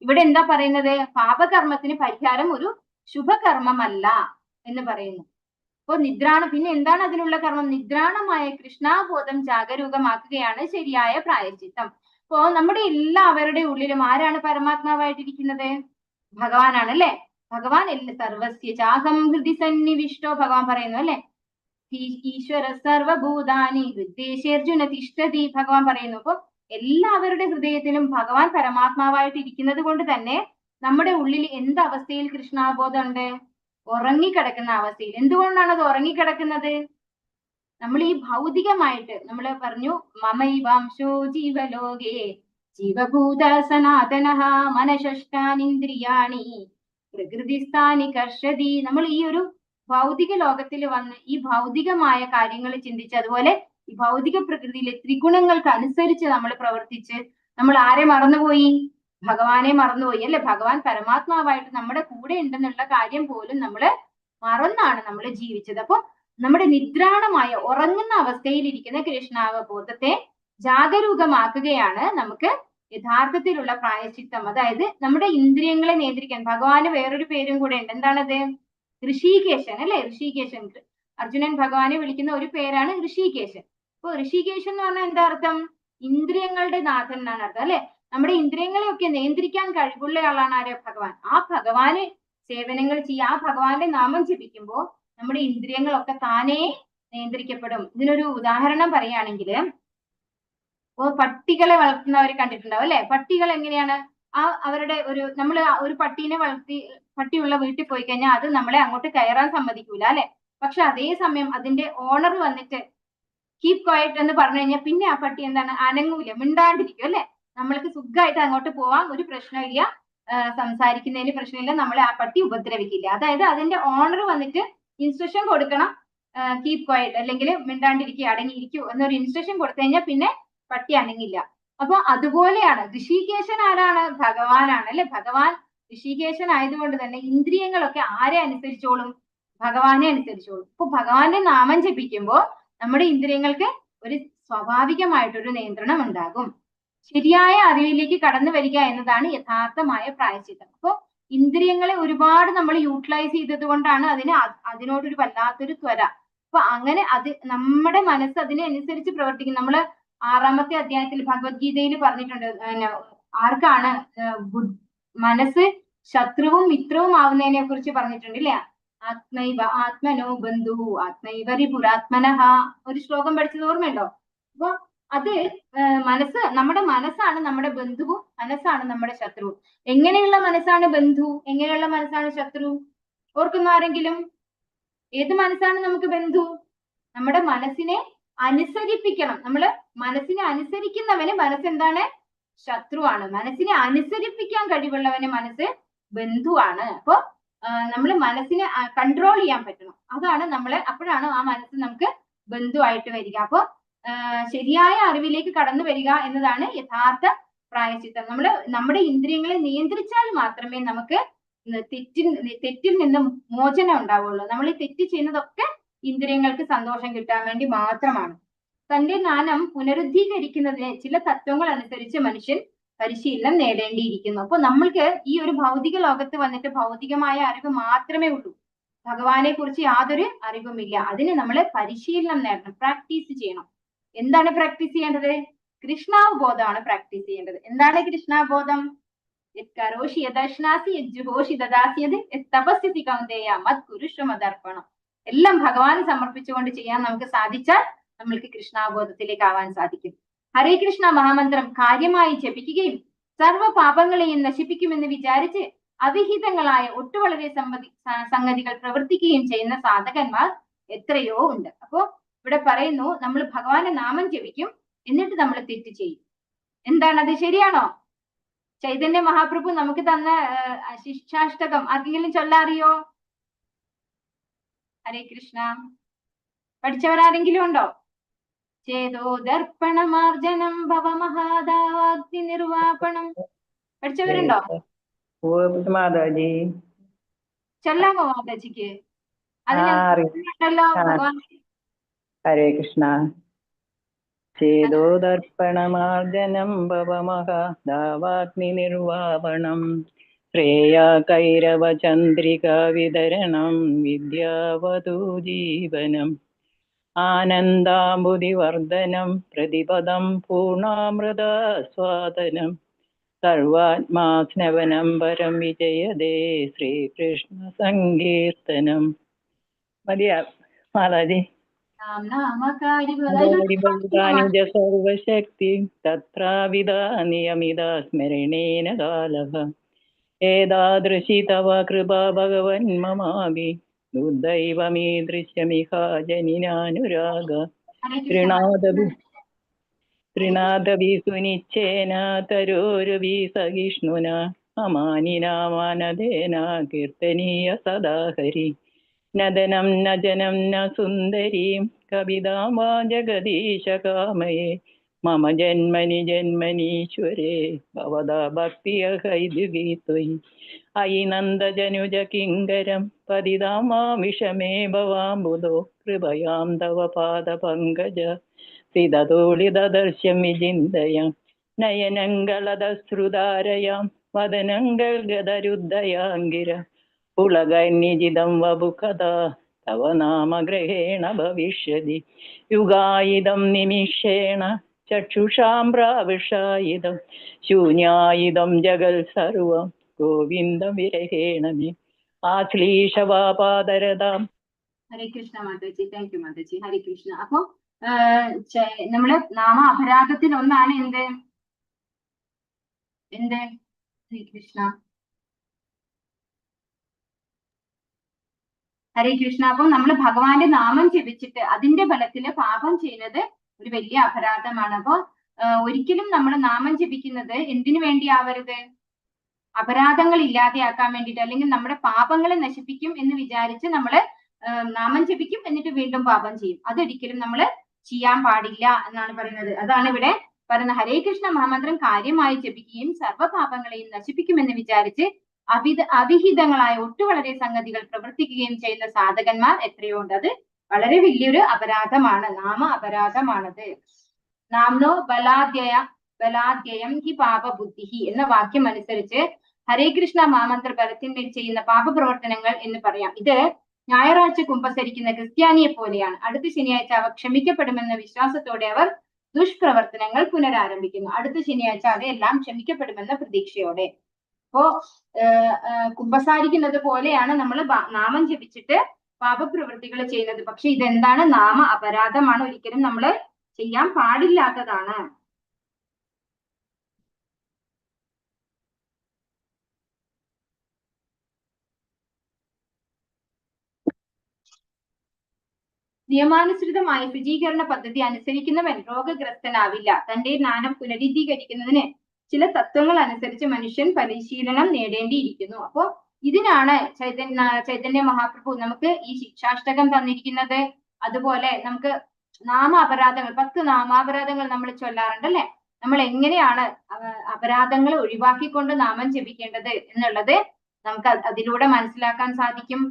ഇവിടെ എന്താ പറയുന്നത്? പാപകർമ്മത്തിന് പരിഹാരം ഒരു ശുഭകർമ്മമല്ല എന്ന് പറയുന്നു. അപ്പോ പിന്നെ എന്താണ് അതിനുള്ള കർമ്മം? നിദ്രാണമായ കൃഷ്ണാബോധം ജാഗരൂകമാക്കുകയാണ് ശരിയായ പ്രായശ്ചിത്തം. അപ്പോ നമ്മുടെ എല്ലാവരുടെ ഉള്ളിലും ആരാണ് പരമാത്മാവായിട്ടിരിക്കുന്നത്? ഭഗവാനാണ് അല്ലെ. ഭഗവാൻ സർവസ്യ ചാഹം ഹൃദി സന്നിവിഷ്ടോ ഭഗവാൻ പറയുന്നു അല്ലെ. ഈശ്വര സർവഭൂതാനി ഹൃദ്ദേശേർജുന തിഷ്ഠതി ഭഗവാൻ പറയുന്നു. അപ്പൊ എല്ലാവരുടെ ഹൃദയത്തിലും ഭഗവാൻ പരമാത്മാവായിട്ട് ഇരിക്കുന്നത് കൊണ്ട് തന്നെ നമ്മുടെ ഉള്ളിൽ എന്ത് അവസ്ഥയിൽ കൃഷ്ണാബോധം ഉണ്ട്? ഉറങ്ങിക്കിടക്കുന്ന അവസ്ഥയിൽ. എന്തുകൊണ്ടാണ് അത് ഉറങ്ങിക്കിടക്കുന്നത്? നമ്മൾ ഈ ഭൗതികമായിട്ട് നമ്മൾ പറഞ്ഞു മമൈവാംശോ ജീവലോകേ ജീവഭൂത സനാതനഃ മനഃഷ്ടാനീന്ദ്രിയാണി പ്രകൃതിസ്ഥാനി കർഷതി. നമ്മൾ ഈ ഒരു ഭൗതിക ലോകത്തിൽ വന്ന് ഈ ഭൗതികമായ കാര്യങ്ങൾ ചിന്തിച്ച്, അതുപോലെ ഈ ഭൗതിക പ്രകൃതിയിലെ ത്രിഗുണങ്ങൾക്ക് അനുസരിച്ച് നമ്മൾ പ്രവർത്തിച്ച് നമ്മൾ ആരെ മറന്നുപോയി? ഭഗവാനെ മറന്നുപോയി അല്ലെ. ഭഗവാൻ പരമാത്മാവായിട്ട് നമ്മുടെ കൂടെ ഉണ്ടെന്നുള്ള കാര്യം പോലും നമ്മൾ മറന്നാണ് നമ്മൾ ജീവിച്ചത്. അപ്പൊ നമ്മുടെ നിദ്രാണമായ ഉറങ്ങുന്ന അവസ്ഥയിലിരിക്കുന്ന കൃഷ്ണാവബോധത്തെ ജാഗരൂകമാക്കുകയാണ് നമുക്ക് യഥാർത്ഥത്തിലുള്ള പ്രായശ്ചിത്തം. അതായത് നമ്മുടെ ഇന്ദ്രിയങ്ങളെ നിയന്ത്രിക്കാൻ ഭഗവാന് വേറൊരു പേരും കൂടെ ഉണ്ട്. എന്താണത്? ഋഷികേശൻ അല്ലെ. ഋഷികേശൻ, അർജുനൻ ഭഗവാനെ വിളിക്കുന്ന ഒരു പേരാണ് ഋഷികേശൻ. അപ്പൊ ഋഷികേശൻ എന്ന് പറഞ്ഞാൽ എന്താ അർത്ഥം? ഇന്ദ്രിയങ്ങളുടെ നാഥൻ എന്നാണ് അർത്ഥം അല്ലെ. നമ്മുടെ ഇന്ദ്രിയങ്ങളെയൊക്കെ നിയന്ത്രിക്കാൻ കഴിവുള്ള ആളാണ് ആര്? ഭഗവാൻ. ആ ഭഗവാന് സേവനങ്ങൾ ചെയ്യുക, ആ ഭഗവാന്റെ നാമം ജപിക്കുമ്പോൾ നമ്മുടെ ഇന്ദ്രിയങ്ങളൊക്കെ താനേ നിയന്ത്രിക്കപ്പെടും. ഇതിനൊരു ഉദാഹരണം പറയുകയാണെങ്കിൽ, പട്ടികളെ വളർത്തുന്നവരെ കണ്ടിട്ടുണ്ടാവും അല്ലെ. പട്ടികൾ എങ്ങനെയാണ്? അവരുടെ നമ്മൾ ഒരു പട്ടീനെ പട്ടിയുള്ള വീട്ടിൽ പോയി കഴിഞ്ഞാൽ അത് നമ്മളെ അങ്ങോട്ട് കയറാൻ സമ്മതിക്കൂല അല്ലെ. പക്ഷെ അതേ സമയം അതിന്റെ ഓണർ വന്നിട്ട് കീപ് ക്വയറ്റ് എന്ന് പറഞ്ഞു കഴിഞ്ഞാൽ പിന്നെ ആ പട്ടി എന്താണ്? അനങ്ങൂല, മിണ്ടാണ്ടിരിക്കും അല്ലെ. നമ്മൾക്ക് സുഖമായിട്ട് അങ്ങോട്ട് പോവാൻ ഒരു പ്രശ്നമില്ല, സംസാരിക്കുന്നതിന് പ്രശ്നമില്ല, നമ്മളെ ആ പട്ടി ഉപദ്രവിക്കില്ല. അതായത് അതിന്റെ ഓണർ വന്നിട്ട് ഇൻസ്ട്രക്ഷൻ കൊടുക്കണം, കീപ് ക്വയറ്റ് അല്ലെങ്കിൽ മിണ്ടാണ്ടിരിക്കുക, അടങ്ങിയിരിക്കൂ എന്നൊരു ഇൻസ്ട്രക്ഷൻ കൊടുത്തു കഴിഞ്ഞാൽ പിന്നെ പട്ടി അനങ്ങില്ല. അപ്പൊ അതുപോലെയാണ് ഋഷികേശൻ. ആരാണ്? ഭഗവാനാണ് അല്ലെ. ഭഗവാൻ ഋഷികേശൻ ആയതുകൊണ്ട് തന്നെ ഇന്ദ്രിയങ്ങളൊക്കെ ആരെ അനുസരിച്ചോളും? ഭഗവാനെ അനുസരിച്ചോളും. അപ്പൊ ഭഗവാന്റെ നാമം ജപിക്കുമ്പോൾ നമ്മുടെ ഇന്ദ്രിയങ്ങൾക്ക് ഒരു സ്വാഭാവികമായിട്ടൊരു നിയന്ത്രണം ഉണ്ടാകും. ശരിയായ അറിവിലേക്ക് കടന്നു വരിക എന്നതാണ് യഥാർത്ഥമായ പ്രായശ്ചിത്തം. അപ്പൊ ഇന്ദ്രിയങ്ങളെ ഒരുപാട് നമ്മൾ യൂട്ടിലൈസ് ചെയ്തത് കൊണ്ടാണ് അതിനോടൊരു വല്ലാത്തൊരു ത്വര. അപ്പൊ അങ്ങനെ നമ്മുടെ മനസ്സ് അതിനനുസരിച്ച് പ്രവർത്തിക്കും. നമ്മള് 6ാമത്തെ അധ്യായത്തിൽ ഭഗവത്ഗീതയിൽ പറഞ്ഞിട്ടുണ്ട്, ആർക്കാണ് മനസ്സ് ശത്രുവും മിത്രവും ആവുന്നതിനെ കുറിച്ച് പറഞ്ഞിട്ടുണ്ട് ഇല്ലേ. ആത്മനോ ബന്ധു ആത്മൈവ റിപുരാത്മനഃ ഒരു ശ്ലോകം പഠിച്ചത് ഓർമ്മയുണ്ടോ? അപ്പൊ അത് നമ്മുടെ മനസ്സാണ് നമ്മുടെ ബന്ധുവും മനസ്സാണ് നമ്മുടെ ശത്രുവും. എങ്ങനെയുള്ള മനസ്സാണ് ബന്ധു? എങ്ങനെയുള്ള മനസ്സാണ് ശത്രു? ഓർക്കുന്ന ആരെങ്കിലും? ഏത് മനസ്സാണ് നമുക്ക് ബന്ധു? നമ്മുടെ മനസ്സിനെ അനുസരിപ്പിക്കണം. മനസ്സിനെ അനുസരിക്കുന്നവന് മനസ്സെന്താണ്? ശത്രുവാണ്. മനസ്സിനെ അനുസരിപ്പിക്കാൻ കഴിവുള്ളവന് മനസ്സ് ബന്ധുവാണ്. അപ്പൊ നമ്മൾ മനസ്സിനെ കൺട്രോൾ ചെയ്യാൻ പറ്റണം. അതാണ് അപ്പോഴാണ് ആ മനസ്സ് നമുക്ക് ബന്ധുവായിട്ട് വരിക. അപ്പൊ ശരിയായ അറിവിലേക്ക് കടന്നു വരിക എന്നതാണ് യഥാർത്ഥ പ്രായശ്ചിത്തം. നമ്മുടെ ഇന്ദ്രിയങ്ങളെ നിയന്ത്രിച്ചാൽ മാത്രമേ നമുക്ക് തെറ്റിൽ നിന്നും മോചനം ഉണ്ടാവുള്ളൂ. നമ്മൾ ഈ തെറ്റ് ചെയ്യുന്നതൊക്കെ ഇന്ദ്രിയങ്ങൾക്ക് സന്തോഷം കിട്ടാൻ വേണ്ടി മാത്രമാണ്. തന്റെ ജ്ഞാനം പുനരുദ്ധീകരിക്കുന്നതിന് ചില തത്വങ്ങൾ അനുസരിച്ച് മനുഷ്യൻ പരിശീലനം നേടേണ്ടിയിരിക്കുന്നു. അപ്പൊ നമ്മൾക്ക് ഈ ഒരു ഭൗതിക ലോകത്ത് വന്നിട്ട് ഭൗതികമായ അറിവ് മാത്രമേ ഉള്ളൂ. ഭഗവാനെ കുറിച്ച് യാതൊരു അറിവുമില്ല. അതിന് നമ്മൾ പരിശീലനം നേടണം, പ്രാക്ടീസ് ചെയ്യണം. എന്താണ് പ്രാക്ടീസ് ചെയ്യേണ്ടത്? കൃഷ്ണാവബോധമാണ് പ്രാക്ടീസ് ചെയ്യേണ്ടത്. എന്താണ് കൃഷ്ണാവബോധം? കരോഷി യദശ്നാസി യജ്ജുഹോഷി ദദാസ്യത് തപസ്യസി കൗന്ദേയ മത് കുരുഷ്വമദർപ്പണം. എല്ലാം ഭഗവാന് സമർപ്പിച്ചുകൊണ്ട് ചെയ്യാൻ നമുക്ക് സാധിച്ചാൽ നമ്മൾക്ക് കൃഷ്ണാവബോധത്തിലേക്ക് ആവാൻ സാധിക്കും. ഹരേ കൃഷ്ണ മഹാമന്ത്രം കാര്യമായി ജപിക്കുകയും സർവ്വ പാപങ്ങളെയും നശിപ്പിക്കുമെന്ന് വിചാരിച്ച് അവിഹിതങ്ങളായ ഒട്ടുവളരെ സംഗതികൾ പ്രവർത്തിക്കുകയും ചെയ്യുന്ന സാധകന്മാർ എത്രയോ ഉണ്ട്. അപ്പോ ഇവിടെ പറയുന്നു, നമ്മൾ ഭഗവാന്റെ നാമം ജപിക്കും, എന്നിട്ട് നമ്മൾ തെറ്റ് ചെയ്യും. എന്താണത്? ശരിയാണോ? ചൈതന്യ മഹാപ്രഭു നമുക്ക് തന്ന ശിക്ഷാഷ്ടകം ആർക്കെങ്കിലും ചൊല്ലാറിയോ? ഹരേ കൃഷ്ണ പഠിച്ചവരാരെങ്കിലും ഉണ്ടോ? ചേതോ ദർപ്പണമാർജനം ഭവമഹാദാവാഗ്നി നിർവാപണം. പഠിച്ചവരുണ്ടോ? മാതാജി ചൊല്ലാമോ മാതാജിക്ക്? അതിനുണ്ടല്ലോ ഭഗവാൻ. ഹരേ കൃഷ്ണ. ചേതോ ദർപ്പണമാർജനം ഭവമഹാദാവാഗ്നി നിർവാപണം ശ്രേയാ കൈരവ ചന്ദ്രിക വിതരണം വിദ്യാവതൂ ജീവനം ആനന്ദാംബുധിവർദ്ധനം പ്രതിപദം പൂർണാമൃതസ്വാദനം സർവാത്മാസ്നവനം പരം വിജയതേ ശ്രീകൃഷ്ണ സങ്കീർത്തനം. മതിയാ മാതാജി? സർവശക്തി തത്രാവിധ നിയമിത സ്മരണേന കാലഃ ഏതാദൃശി തവ കൃപാ ഭഗവൻ മമാഭി ദുർദൈവമീദൃശ്യമിഹ ജനിനാനുരാഗ തൃണാദഭി സുനിശ്ചേന തരോരുഭി സഹിഷ്ണുന അമാനിനാ മാനദേന കീർത്തനീയ സദാ ഹരി നദനം ന ജനം ന സുന്ദരീം കവിതാം വാ ജഗദീശ കാമയേ മമ ജന്മനി ജന്മനീശ്വരേ ഭവദാ ഭക്തിയ ഹൈദുകീ ത്വയി അയി നന്ദജനുജ കിങ്കരം പതിതാം മാ വിഷമേ ഭവാംബുധോ കൃപയാം തവ പാദ പങ്കജ സിതതോളിതദർശ്യം വിചിന്തയാം നയനങ്ങളദശ്രുതാരയാം വദനങ്ങൾ ഗദരുദ്ധയാങ്കിര പുളകന്യജിതം വപുകഥാ തവ നാമഗ്രഹേണ ഭവിഷ്യതി യുഗായിദം നിമിഷേണ ചക്ഷുഷാം പ്രാവിഷായിദം ശൂന്യായിദം ജഗൽ സർവം ഗോവിന്ദ വിരഹേണ മേ ആശ്ലീഷവാപാദരതാം. ഹരേ കൃഷ്ണ മാതാജി. താങ്ക് യു മാതാജി. ഹരേ കൃഷ്ണ. അപ്പൊ നമ്മള് നാമ അപരാധത്തിൽ ഒന്നാണ് എന്ത്? ഹരേ കൃഷ്ണ. ഹരേ കൃഷ്ണ. അപ്പം നമ്മൾ ഭഗവാന്റെ നാമം ജപിച്ചിട്ട് അതിന്റെ ഫലത്തില് പാപം ചെയ്യുന്നത് ഒരു വലിയ അപരാധമാണ്. അപ്പൊ ഒരിക്കലും നമ്മൾ നാമം ജപിക്കുന്നത് എന്തിനു വേണ്ടിയാവരുത്? അപരാധങ്ങൾ ഇല്ലാതെയാക്കാൻ വേണ്ടിയിട്ട്, അല്ലെങ്കിൽ നമ്മുടെ പാപങ്ങളെ നശിപ്പിക്കും എന്ന് വിചാരിച്ച് നമ്മള് നാമം ജപിക്കും, എന്നിട്ട് വീണ്ടും പാപം ചെയ്യും. അതൊരിക്കലും നമ്മൾ ചെയ്യാൻ പാടില്ല എന്നാണ് പറയുന്നത്. അതാണ് ഇവിടെ പറയുന്നത്. ഹരേ കൃഷ്ണ മഹാമന്ത്രം കാര്യമായി ജപിക്കുകയും സർവ്വപാപങ്ങളെയും നശിപ്പിക്കുമെന്ന് വിചാരിച്ച് അവിഹിതങ്ങളായ ഒട്ടുവളരെ സംഗതികൾ പ്രവർത്തിക്കുകയും ചെയ്യുന്ന സാധകന്മാർ എത്രയോ ഉണ്ട്. അത് വളരെ വലിയൊരു അപരാധമാണ്, നാമ അപരാധമാണത്. നാംനോ ബലാദ്യയം ഹി പാപബുദ്ധി എന്ന വാക്യം അനുസരിച്ച് ഹരേ കൃഷ്ണ മഹാമന്ത്ര ബലത്തിന്മേൽ ചെയ്യുന്ന പാപപ്രവർത്തനങ്ങൾ എന്ന് പറയാം. ഇത് ഞായറാഴ്ച കുമ്പസരിക്കുന്ന ക്രിസ്ത്യാനിയെ പോലെയാണ്. അടുത്ത ശനിയാഴ്ച അവ ക്ഷമിക്കപ്പെടുമെന്ന വിശ്വാസത്തോടെ അവർ ദുഷ്പ്രവർത്തനങ്ങൾ പുനരാരംഭിക്കുന്നു. അടുത്ത ശനിയാഴ്ച അതെല്ലാം ക്ഷമിക്കപ്പെടുമെന്ന പ്രതീക്ഷയോടെ. അപ്പോ കുമ്പസാരിക്കുന്നത് പോലെയാണ് നമ്മൾ നാമം ജപിച്ചിട്ട് പാപപ്രവൃത്തികൾ ചെയ്യുന്നത്. പക്ഷെ ഇതെന്താണ്? നാമ അപരാധമാണ്, ഒരിക്കലും നമ്മൾ ചെയ്യാൻ പാടില്ലാത്തതാണ്. നിയമാനുസൃതമായ ശുചീകരണ പദ്ധതി അനുസരിക്കുന്നവൻ രോഗഗ്രസ്തനാവില്ല. തന്റെ ജ്ഞാനം പുനരുദ്ധീകരിക്കുന്നതിന് ചില തത്വങ്ങൾ അനുസരിച്ച് മനുഷ്യൻ പരിശീലനം നേടേണ്ടിയിരിക്കുന്നു. അപ്പോ ഇതിനാണ് ചൈതന്യ മഹാപ്രഭു നമുക്ക് ഈ ശിക്ഷാഷ്ടകം തന്നിരിക്കുന്നത്. അതുപോലെ നമുക്ക് നാമ അപരാധങ്ങൾ 10 നാമാപരാധങ്ങൾ നമ്മൾ ചൊല്ലാറുണ്ട് അല്ലെ? നമ്മൾ എങ്ങനെയാണ് അപരാധങ്ങൾ ഒഴിവാക്കിക്കൊണ്ട് നാമം ജപിക്കേണ്ടത് എന്നുള്ളത് നമുക്ക് അതിലൂടെ മനസ്സിലാക്കാൻ സാധിക്കും.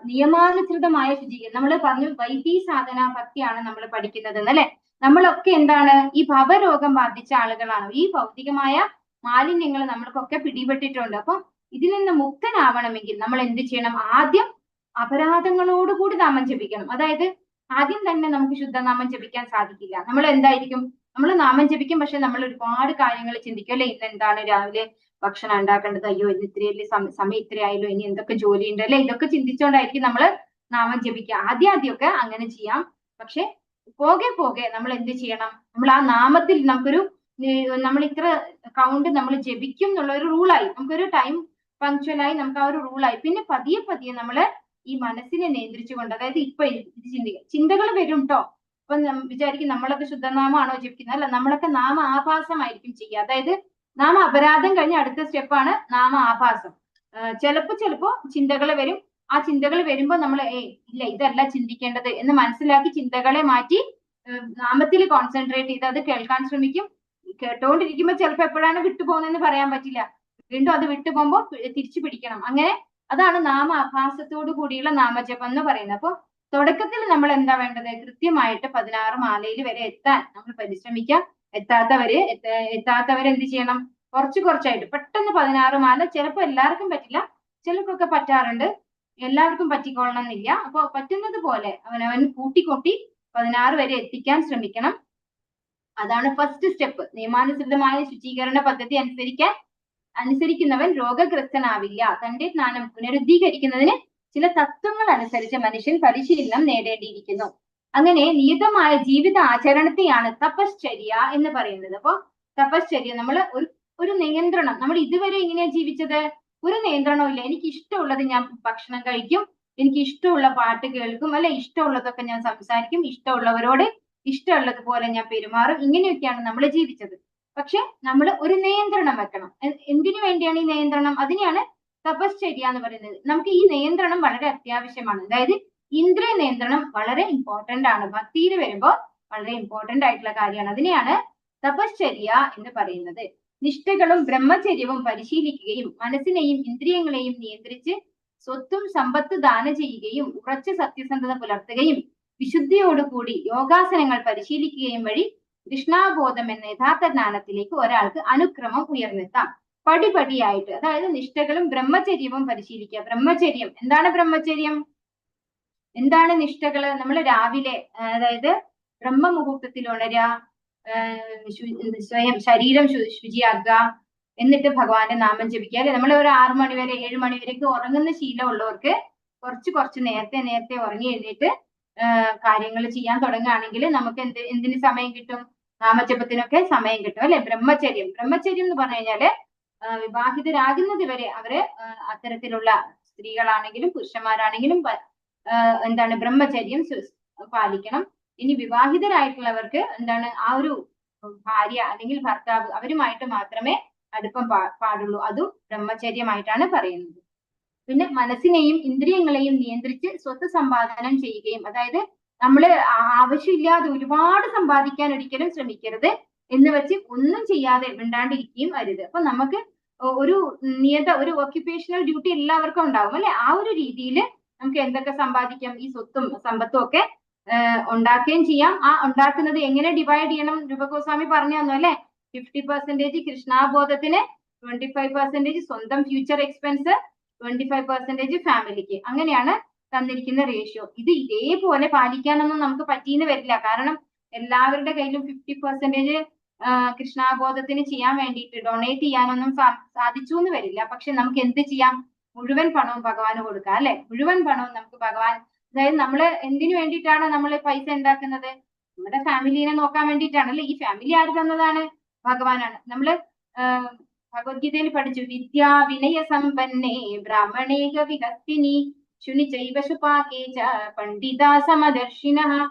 നിയമാനുസൃതമായ ശുചീകരണം നമ്മൾ പറഞ്ഞു, വൈദ്യ സാധന ഭക്തിയാണ് നമ്മൾ പഠിക്കുന്നത് എന്നല്ലേ. നമ്മളൊക്കെ എന്താണ്, ഈ ഭവരോഗം ബാധിച്ച ആളുകളാണ്. ഈ ഭൗതികമായ മാലിന്യങ്ങൾ നമ്മൾക്കൊക്കെ പിടിപെട്ടിട്ടുണ്ട്. അപ്പൊ ഇതിൽ നിന്ന് മുക്തനാവണമെങ്കിൽ നമ്മൾ എന്ത് ചെയ്യണം? ആദ്യം അപരാധങ്ങളോടുകൂടി നാമം ജപിക്കണം. അതായത് ആദ്യം തന്നെ നമുക്ക് ശുദ്ധനാമം ജപിക്കാൻ സാധിക്കില്ല. നമ്മൾ എന്തായിരിക്കും, നമ്മൾ നാമം ജപിക്കും, പക്ഷെ നമ്മൾ ഒരുപാട് കാര്യങ്ങൾ ചിന്തിക്കും അല്ലെ. ഇന്ന് എന്താണ് രാവിലെ ഭക്ഷണം ഉണ്ടാക്കേണ്ടത്, അയ്യോ ഇന്ന് ഇത്രയല്ലേ സമയം ഇത്രയായല്ലോ, ഇനി എന്തൊക്കെ ജോലി ഉണ്ട് അല്ലെ. ഇതൊക്കെ ചിന്തിച്ചുകൊണ്ടായിരിക്കും നമ്മൾ നാമം ജപിക്കുക. ആദ്യമൊക്കെ അങ്ങനെ ചെയ്യാം. പക്ഷെ പോകെ പോകെ നമ്മൾ എന്ത് ചെയ്യണം? നമ്മൾ ആ നാമത്തിൽ നമുക്കൊരു നമ്മൾ ഇത്ര കൗണ്ട് നമ്മൾ ജപിക്കും എന്നുള്ള ഒരു റൂളായി, നമുക്കൊരു ടൈം പങ്ക്ച്വലായി നമുക്ക് ആ ഒരു റൂളായി. പിന്നെ പതിയെ പതിയെ നമ്മള് ഈ മനസ്സിനെ നിയന്ത്രിച്ചുകൊണ്ട്, അതായത് ഇപ്പൊ ഇത് ചിന്തകൾ വരും കേട്ടോ. അപ്പൊ വിചാരിക്കും നമ്മളൊക്കെ ശുദ്ധനാമമാണോ ജപിക്കുന്നത്? അല്ല, നമ്മളൊക്കെ നാമ ആഭാസമായിരിക്കും ചെയ്യുക. അതായത് നാമ അപരാധം കഴിഞ്ഞ അടുത്ത സ്റ്റെപ്പാണ് നാമ ആഭാസം. ചിലപ്പോ ചിന്തകൾ വരും. ആ ചിന്തകൾ വരുമ്പോ നമ്മൾ ഇല്ല ഇതല്ല ചിന്തിക്കേണ്ടത് എന്ന് മനസ്സിലാക്കി ചിന്തകളെ മാറ്റി നാമത്തിൽ കോൺസെൻട്രേറ്റ് ചെയ്ത് അത് കേൾക്കാൻ ശ്രമിക്കും. കേട്ടോണ്ടിരിക്കുമ്പോ ചിലപ്പോ എപ്പോഴാണ് വിട്ടുപോകുന്നതെന്ന് പറയാൻ പറ്റില്ല. വീണ്ടും അത് വിട്ടുപോകുമ്പോ തിരിച്ചു പിടിക്കണം. അങ്ങനെ അതാണ് നാമ അഭ്യാസത്തോടു കൂടിയുള്ള നാമജപം എന്ന് പറയുന്നത്. അപ്പൊ തുടക്കത്തിൽ നമ്മൾ എന്താ വേണ്ടത്? കൃത്യമായിട്ട് 16 മാലയിൽ വരെ എത്താൻ നമ്മൾ പരിശ്രമിക്കാം. എത്താത്തവര് എന്ത് ചെയ്യണം? കുറച്ചായിട്ട് പെട്ടെന്ന് 16 മാല. ചിലപ്പോ എല്ലാവർക്കും പറ്റില്ല, ചിലർക്കൊക്കെ പറ്റാറുണ്ട്, എല്ലാവർക്കും പറ്റിക്കൊള്ളണം എന്നില്ല. അപ്പൊ പറ്റുന്നത് പോലെ അവനവൻ കൂട്ടിക്കൊട്ടി 16 വരെ എത്തിക്കാൻ ശ്രമിക്കണം. അതാണ് ഫസ്റ്റ് സ്റ്റെപ്പ്. നിയമാനുസൃതമായ ശുചീകരണ പദ്ധതി അനുസരിക്കുന്നവൻ രോഗഗ്രസ്തനാവില്ല. തന്റെ ജ്ഞാനം പുനരുദ്ധീകരിക്കുന്നതിന് ചില തത്വങ്ങൾ അനുസരിച്ച് മനുഷ്യൻ പരിശീലനം നേടേണ്ടിയിരിക്കുന്നു. അങ്ങനെ നിയതമായ ജീവിത ആചരണത്തെയാണ് തപശ്ചര്യ എന്ന് പറയുന്നത്. അപ്പൊ തപശ്ചര്യ നമ്മൾ ഒരു നിയന്ത്രണം. നമ്മൾ ഇതുവരെ എങ്ങനെയാ ജീവിച്ചത്? ഒരു നിയന്ത്രണവും ഇല്ല. എനിക്ക് ഇഷ്ടമുള്ളത് ഞാൻ ഭക്ഷണം കഴിക്കും, എനിക്ക് ഇഷ്ടമുള്ള പാട്ട് കേൾക്കും അല്ലെ, ഇഷ്ടമുള്ളതൊക്കെ ഞാൻ സംസാരിക്കും, ഇഷ്ടമുള്ളവരോട് ഇഷ്ടമുള്ളതുപോലെ ഞാൻ പെരുമാറും. ഇങ്ങനെയൊക്കെയാണ് നമ്മൾ ജീവിച്ചത്. പക്ഷെ നമ്മൾ ഒരു നിയന്ത്രണം വെക്കണം. എന്തിനു വേണ്ടിയാണ് ഈ നിയന്ത്രണം? അതിനെയാണ് തപശ്ചര്യ എന്ന് പറയുന്നത്. നമുക്ക് ഈ നിയന്ത്രണം വളരെ അത്യാവശ്യമാണ്. അതായത് ഇന്ദ്രിയ നിയന്ത്രണം വളരെ ഇമ്പോർട്ടന്റ് ആണ്. ഭക്തിയിൽ വരുമ്പോൾ വളരെ ഇമ്പോർട്ടന്റ് ആയിട്ടുള്ള കാര്യമാണ്. അതിനെയാണ് തപശ്ചര്യ എന്ന് പറയുന്നത്. നിഷ്ഠകളും ബ്രഹ്മചര്യവും പരിശീലിക്കുകയും മനസ്സിനെയും ഇന്ദ്രിയങ്ങളെയും നിയന്ത്രിച്ച് സ്വത്തും സമ്പത്ത് ദാനം ചെയ്യുകയും ഉറച്ച സത്യസന്ധത പുലർത്തുകയും വിശുദ്ധിയോടുകൂടി യോഗാസനങ്ങൾ പരിശീലിക്കുകയും വഴി കൃഷ്ണാബോധം എന്ന യഥാർത്ഥ ജ്ഞാനത്തിലേക്ക് ഒരാൾക്ക് അനുക്രമം ഉയർന്നെത്താം. പടിപടിയായിട്ട്. അതായത് നിഷ്ഠകളും ബ്രഹ്മചര്യവും പരിശീലിക്കുക. ബ്രഹ്മചര്യം എന്താണ്? ബ്രഹ്മചര്യം എന്താണ്? നിഷ്ഠകള് നമ്മൾ രാവിലെ, അതായത് ബ്രഹ്മമുഹൂർത്തത്തിൽ ഉണരുക, സ്വയം ശരീരം ശുചിയാക്കുക, എന്നിട്ട് ഭഗവാന്റെ നാമം ജപിക്കുക അല്ലെ. നമ്മൾ ഒരു 6 മണി വരെ 7 മണി വരെയൊക്കെ ഉറങ്ങുന്ന ശീലമുള്ളവർക്ക് കുറച്ച് നേരത്തെ ഉറങ്ങി എഴുന്നേറ്റ് കാര്യങ്ങൾ ചെയ്യാൻ തുടങ്ങുകയാണെങ്കിൽ നമുക്ക് എന്തിന് സമയം കിട്ടും? നാമജപത്തിനൊക്കെ സമയം കിട്ടും അല്ലെ. ബ്രഹ്മചര്യം എന്ന് പറഞ്ഞു കഴിഞ്ഞാല് വിവാഹിതരാകുന്നത് വരെ അവര് അത്തരത്തിലുള്ള സ്ത്രീകളാണെങ്കിലും പുരുഷന്മാരാണെങ്കിലും എന്താണ് ബ്രഹ്മചര്യം പാലിക്കണം. ഇനി വിവാഹിതരായിട്ടുള്ളവർക്ക് എന്താണ്, ആ ഒരു ഭാര്യ അല്ലെങ്കിൽ ഭർത്താവ് അവരുമായിട്ട് മാത്രമേ അടുപ്പം പാടുള്ളൂ. അതും ബ്രഹ്മചര്യമായിട്ടാണ് പറയുന്നത്. പിന്നെ മനസ്സിനെയും ഇന്ദ്രിയങ്ങളെയും നിയന്ത്രിച്ച് സ്വത്ത് സമ്പാദനം ചെയ്യുകയും, അതായത് നമ്മൾ ആവശ്യമില്ലാതെ ഒരുപാട് സമ്പാദിക്കാൻ ഒരിക്കലും ശ്രമിക്കരുത്. എന്ന് വെച്ച് ഒന്നും ചെയ്യാതെ മിണ്ടാണ്ടിരിക്കുകയും അരുത്. അപ്പൊ നമുക്ക് ഒരു ഓക്യുപ്പേഷണൽ ഡ്യൂട്ടി എല്ലാവർക്കും ഉണ്ടാവും അല്ലെ. ആ ഒരു രീതിയിൽ നമുക്ക് എന്തൊക്കെ സമ്പാദിക്കാം? ഈ സ്വത്തും സമ്പത്തും ഒക്കെ ഉണ്ടാക്കുകയും ചെയ്യാം. ആ ഉണ്ടാക്കുന്നത് എങ്ങനെ ഡിവൈഡ് ചെയ്യണം? രൂപഗോസ്വാമി പറഞ്ഞു തന്നു അല്ലെ. 50% കൃഷ്ണാബോധത്തിന്, 25% സ്വന്തം ഫ്യൂച്ചർ എക്സ്പെൻസ്, 25% ഫാമിലിക്ക്. അങ്ങനെയാണ് തന്നിരിക്കുന്ന റേഷ്യോ. ഇതേപോലെ പാലിക്കാനൊന്നും നമുക്ക് പറ്റിയെന്ന് വരില്ല. കാരണം എല്ലാവരുടെ കയ്യിലും 50% കൃഷ്ണാബോധത്തിന് ചെയ്യാൻ വേണ്ടിയിട്ട് ഡൊണേറ്റ് ചെയ്യാനൊന്നും സാധിച്ചു എന്ന് വരില്ല. പക്ഷെ നമുക്ക് എന്ത് ചെയ്യാം? മുഴുവൻ പണവും ഭഗവാന് കൊടുക്കാം അല്ലെ. മുഴുവൻ പണവും നമുക്ക് ഭഗവാൻ, അതായത് നമ്മൾ എന്തിനു വേണ്ടിയിട്ടാണ് നമ്മൾ പൈസ ഉണ്ടാക്കുന്നത്? നമ്മുടെ ഫാമിലിനെ നോക്കാൻ വേണ്ടിയിട്ടാണ് അല്ലെ. ഈ ഫാമിലി ആര് തന്നതാണ്? ഭഗവാനാണ്. നമ്മള് ഭഗവത്ഗീതയിൽ പഠിച്ചു, വിദ്യാ വിനയ സമ്പന്നേ ബ്രാഹ്മണേക വിഹസ്തിനി ശുനി ചൈവശുപാകേച പണ്ഡിത സമദർശിന.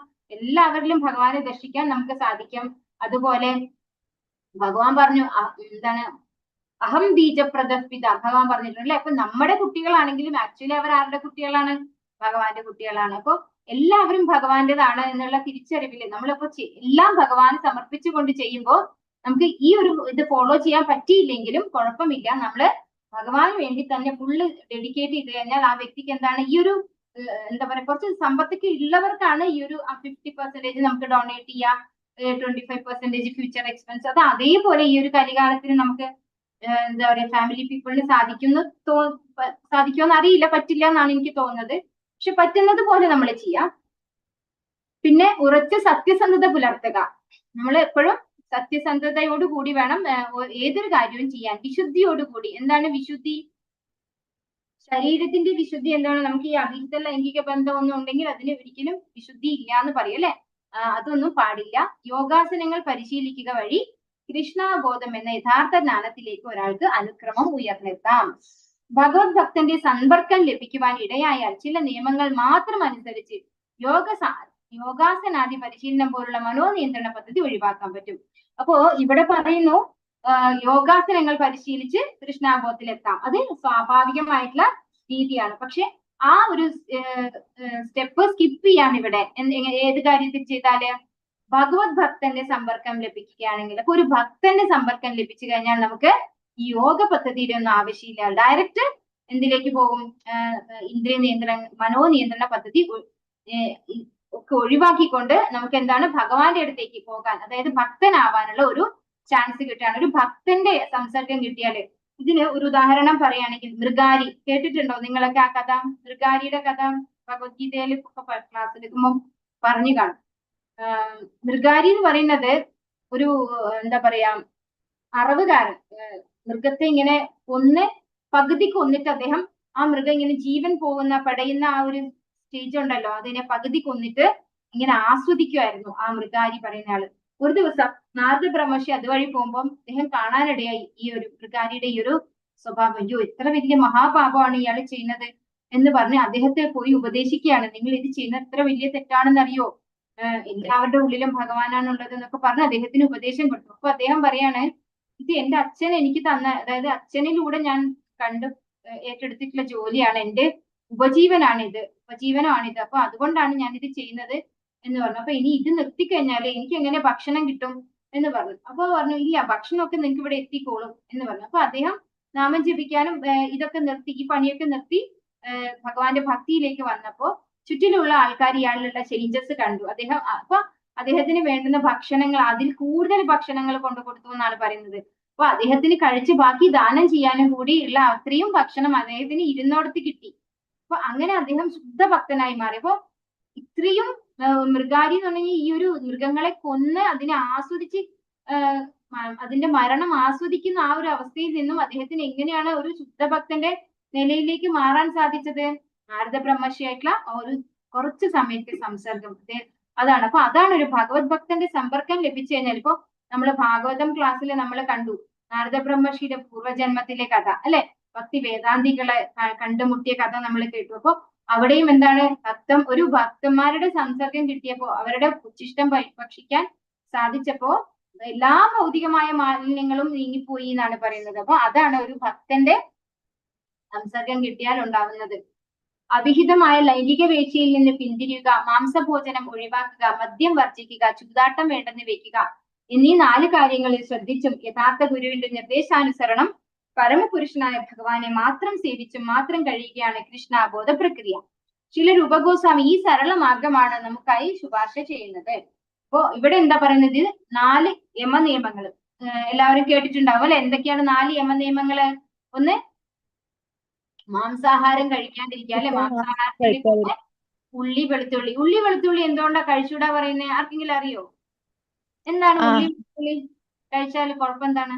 എല്ലാവരിലും ഭഗവാനെ ദർശിക്കാൻ നമുക്ക് സാധിക്കും. അതുപോലെ ഭഗവാൻ പറഞ്ഞു, എന്താണ്, അഹം ബീജപ്രദപിത ഭഗവാൻ പറഞ്ഞിട്ടുണ്ട്. അപ്പൊ നമ്മുടെ കുട്ടികളാണെങ്കിലും ആക്ച്വലി അവർ ആരുടെ കുട്ടികളാണ്? ഭഗവാന്റെ കുട്ടികളാണ്. അപ്പൊ എല്ലാവരും ഭഗവാന്റേതാണ് എന്നുള്ള തിരിച്ചറിവില് നമ്മളിപ്പോ എല്ലാം ഭഗവാന് സമർപ്പിച്ചുകൊണ്ട് ചെയ്യുമ്പോൾ നമുക്ക് ഈ ഒരു ഇത് ഫോളോ ചെയ്യാൻ പറ്റിയില്ലെങ്കിലും കുഴപ്പമില്ല. നമ്മള് ഭഗവാന് വേണ്ടി തന്നെ ഫുള്ള് ഡെഡിക്കേറ്റ് ചെയ്ത് കഴിഞ്ഞാൽ ആ വ്യക്തിക്ക് എന്താണ് ഈ ഒരു എന്താ പറയാ കുറച്ച് സമ്പത്തൊക്കെ ഉള്ളവർക്കാണ് ഈ ഒരു 50% നമുക്ക് ഡൊണേറ്റ് ചെയ്യാം, 25% ഫ്യൂച്ചർ എക്സ്പെൻസ്. അത് അതേപോലെ ഈ ഒരു കലികാലത്തിന് നമുക്ക് എന്താ പറയാ ഫാമിലി പീപ്പിളിന് സാധിക്കുമെന്ന് അറിയില്ല, പറ്റില്ല എന്നാണ് എനിക്ക് തോന്നുന്നത്. പക്ഷെ പറ്റുന്നത് പോലെ നമ്മൾ ചെയ്യാം. പിന്നെ ഉറച്ച സത്യസന്ധത പുലർത്തുക. നമ്മൾ എപ്പോഴും സത്യസന്ധതയോടുകൂടി വേണം ഏതൊരു കാര്യവും ചെയ്യാൻ. വിശുദ്ധിയോടുകൂടി. എന്താണ് വിശുദ്ധി? ശരീരത്തിന്റെ വിശുദ്ധി എന്താണ്? നമുക്ക് ഈ അവിഹിത ലൈംഗിക ബന്ധം ഒന്നും ഉണ്ടെങ്കിൽ അതിന് ഒരിക്കലും വിശുദ്ധി ഇല്ല എന്ന് പറയും അല്ലെ? അതൊന്നും പാടില്ല. യോഗാസനങ്ങൾ പരിശീലിക്കുക വഴി കൃഷ്ണബോധം എന്ന യഥാർത്ഥ ജ്ഞാനത്തിലേക്ക് ഒരാൾക്ക് അനുക്രമം ഉയർന്നെത്താം. ഭഗവത് ഭക്തന്റെ സമ്പർക്കം ലഭിക്കുവാൻ ഇടയായാൽ ചില നിയമങ്ങൾ മാത്രം അനുസരിച്ച് യോഗാസനാദി പരിശീലനം പോലുള്ള മനോനിയന്ത്രണ പദ്ധതി ഒഴിവാക്കാൻ പറ്റും. അപ്പോ ഇവിടെ പറയുന്നു യോഗാസനങ്ങൾ പരിശീലിച്ച് കൃഷ്ണാബോധത്തിലെത്താം. അത് സ്വാഭാവികമായിട്ടുള്ള രീതിയാണ്. പക്ഷെ ആ ഒരു സ്റ്റെപ്പ് സ്കിപ്പ് ചെയ്യാൻ ഇവിടെ ഏത് കാര്യത്തിൽ ചെയ്താല് ഭഗവത് ഭക്തന്റെ സമ്പർക്കം ലഭിക്കുകയാണെങ്കിൽ, അപ്പൊ ഒരു ഭക്തന്റെ സമ്പർക്കം ലഭിച്ചു കഴിഞ്ഞാൽ നമുക്ക് ഈ യോഗ പദ്ധതിയുടെ ഒന്നും ആവശ്യമില്ല. ഡയറക്റ്റ് എന്തിലേക്ക് പോകും? ഇന്ദ്രിയ നിയന്ത്രണ മനോനിയന്ത്രണ പദ്ധതി ഒക്കെ ഒഴിവാക്കിക്കൊണ്ട് നമുക്ക് എന്താണ് ഭഗവാന്റെ അടുത്തേക്ക് പോകാൻ, അതായത് ഭക്തനാവാനുള്ള ഒരു ചാൻസ് കിട്ടുകയാണ്. ഒരു ഭക്തന്റെ സംസർഗം കിട്ടിയാല്, ഇതിന് ഒരു ഉദാഹരണം പറയുകയാണെങ്കിൽ മൃഗാരി കേട്ടിട്ടുണ്ടോ നിങ്ങളൊക്കെ? ആ കഥ, മൃഗാരിയുടെ കഥ ഭഗവത്ഗീതയിൽ ക്ലാസ് എടുക്കുമ്പോൾ പറഞ്ഞു കാണും. മൃഗാരി എന്ന് പറയുന്നത് ഒരു എന്താ പറയാ അറവുകാരൻ. മൃഗത്തെ ഇങ്ങനെ പകുതി കൊന്നിട്ട് അദ്ദേഹം ആ മൃഗം ഇങ്ങനെ ജീവൻ പോകുന്ന പടയുന്ന ആ ഒരു സ്റ്റേജ് ഉണ്ടല്ലോ, അതിനെ പകുതി കൊന്നിട്ട് ഇങ്ങനെ ആസ്വദിക്കുമായിരുന്നു ആ മൃഗാരി പറയുന്ന ആള്. ഒരു ദിവസം നാരദ ബ്രഹ്മർഷി അതുവഴി പോകുമ്പോൾ അദ്ദേഹം കാണാനിടയായി ഈ ഒരു മൃഗാരിയുടെ ഈ ഒരു സ്വഭാവം. അയ്യോ, എത്ര വലിയ മഹാപാപമാണ് ഇയാൾ ചെയ്യുന്നത് എന്ന് പറഞ്ഞ് അദ്ദേഹത്തെ പോയി ഉപദേശിക്കുകയാണ്. നിങ്ങൾ ഇത് ചെയ്യുന്നത് എത്ര വലിയ തെറ്റാണെന്നറിയോ, എല്ലാവരുടെ ഉള്ളിലും ഭഗവാനാണുള്ളത് എന്നൊക്കെ പറഞ്ഞ് അദ്ദേഹത്തിന് ഉപദേശം കൊടുത്തു. അപ്പൊ അദ്ദേഹം പറയാണ്, ഇത് എന്റെ അച്ഛൻ എനിക്ക് തന്ന, അതായത് അച്ഛനിലൂടെ ഞാൻ ഏറ്റെടുത്തിട്ടുള്ള ജോലിയാണ്, എന്റെ ഉപജീവനമാണിത്. അപ്പൊ അതുകൊണ്ടാണ് ഞാൻ ഇത് ചെയ്യുന്നത് എന്ന് പറഞ്ഞു. അപ്പൊ ഇനി ഇത് നിർത്തിക്കഴിഞ്ഞാല് എനിക്ക് എങ്ങനെ ഭക്ഷണം കിട്ടും എന്ന് പറഞ്ഞു. അപ്പൊ പറഞ്ഞു, ഇല്ല, ഭക്ഷണമൊക്കെ നിങ്ങൾക്ക് ഇവിടെ എത്തിക്കോളും എന്ന് പറഞ്ഞു. അപ്പൊ അദ്ദേഹം നാമം ജപിക്കാനും ഇതൊക്കെ നിർത്തി, ഈ പണിയൊക്കെ നിർത്തി ഭഗവാന്റെ ഭക്തിയിലേക്ക് വന്നപ്പോ ചുറ്റിലുള്ള ആൾക്കാർ ഇയാളിലുള്ള ചേഞ്ചസ് കണ്ടു. അപ്പൊ അദ്ദേഹത്തിന് വേണ്ടുന്ന ഭക്ഷണങ്ങൾ, അതിൽ കൂടുതൽ ഭക്ഷണങ്ങൾ കൊണ്ടു കൊടുത്തു എന്നാണ് പറയുന്നത്. അപ്പൊ അദ്ദേഹത്തിന് കഴിച്ച് ബാക്കി ദാനം ചെയ്യാനും കൂടി ഉള്ള അത്രയും ഭക്ഷണം അദ്ദേഹത്തിന് ഇരുന്നോടത്ത് കിട്ടി. അപ്പൊ അങ്ങനെ അദ്ദേഹം ശുദ്ധ ഭക്തനായി മാറി. അപ്പൊ ഇത്രയും മൃഗാരി എന്ന് പറഞ്ഞാൽ ഈ ഒരു മൃഗങ്ങളെ കൊന്ന് അതിനെ ആസ്വദിച്ച് അതിന്റെ മരണം ആസ്വദിക്കുന്ന ആ ഒരു അവസ്ഥയിൽ നിന്നും അദ്ദേഹത്തിന് എങ്ങനെയാണ് ഒരു ശുദ്ധഭക്തന്റെ നിലയിലേക്ക് മാറാൻ സാധിച്ചത്? നാരദ ബ്രഹ്മർഷിയായിട്ടുള്ള ഒരു കുറച്ച് സമയത്തെ സംസർഗം അതാണ്. അപ്പൊ അതാണ് ഒരു ഭഗവത് ഭക്തന്റെ സമ്പർക്കം ലഭിച്ചു കഴിഞ്ഞാൽ, ഇപ്പൊ നമ്മള് ഭാഗവതം ക്ലാസ്സിൽ നമ്മൾ കണ്ടു നാരദ ബ്രഹ്മർഷിയുടെ പൂർവ്വജന്മത്തിലെ കഥ അല്ലെ, ഭക്തി വേദാന്തികളെ കണ്ടുമുട്ടിയ കഥ നമ്മൾ കേട്ടു. അപ്പൊ അവിടെയും എന്താണ് ഒരു ഭക്തന്മാരുടെ സംസർഗം കിട്ടിയപ്പോ, അവരുടെ ഉച്ഛിഷ്ടം ഭക്ഷിക്കാൻ സാധിച്ചപ്പോ എല്ലാ ഭൗതികമായ മാലിന്യങ്ങളും നീങ്ങിപ്പോയി എന്നാണ് പറയുന്നത്. അപ്പൊ അതാണ് ഒരു ഭക്തന്റെ സംസർഗം കിട്ടിയാൽ ഉണ്ടാവുന്നത്. അവിഹിതമായ ലൈംഗിക വേഴ്ചയിൽ നിന്ന് പിന്തിരിയുക, മാംസഭോജനം ഒഴിവാക്കുക, മദ്യം വർജിക്കുക, ചൂതാട്ടം വേണ്ടെന്ന് വെക്കുക എന്നീ 4 കാര്യങ്ങളിൽ ശ്രദ്ധിച്ചും യഥാർത്ഥ ഗുരുവിന്റെ നിർദ്ദേശാനുസരണം പരമപുരുഷനായ ഭഗവാനെ മാത്രം സേവിച്ചും മാത്രം കഴിയുകയാണ് കൃഷ്ണാബോധ പ്രക്രിയ. ചില രൂപഗോസ്വാമി ഈ സരള മാർഗമാണ് നമുക്കായി ശുപാർശ ചെയ്യുന്നത്. അപ്പോ ഇവിടെ എന്താ പറയുന്നത്? 4 യമനിയമങ്ങൾ എല്ലാവരും കേട്ടിട്ടുണ്ടാവും അല്ലെ? എന്തൊക്കെയാണ് 4 യമനിയമങ്ങള്? ഒന്ന്, മാംസാഹാരം കഴിക്കാണ്ടിരിക്കുക അല്ലെ? മാംസാഹാരത്തിൽ ഉള്ളി വെളുത്തുള്ളി എന്തുകൊണ്ടാ കഴിച്ചൂടാ പറയുന്നത്? ആർക്കെങ്കിലും അറിയോ? എന്താണ് ഉള്ളി വെളുത്തുള്ളി കഴിച്ചാൽ കുഴപ്പം എന്താണ്?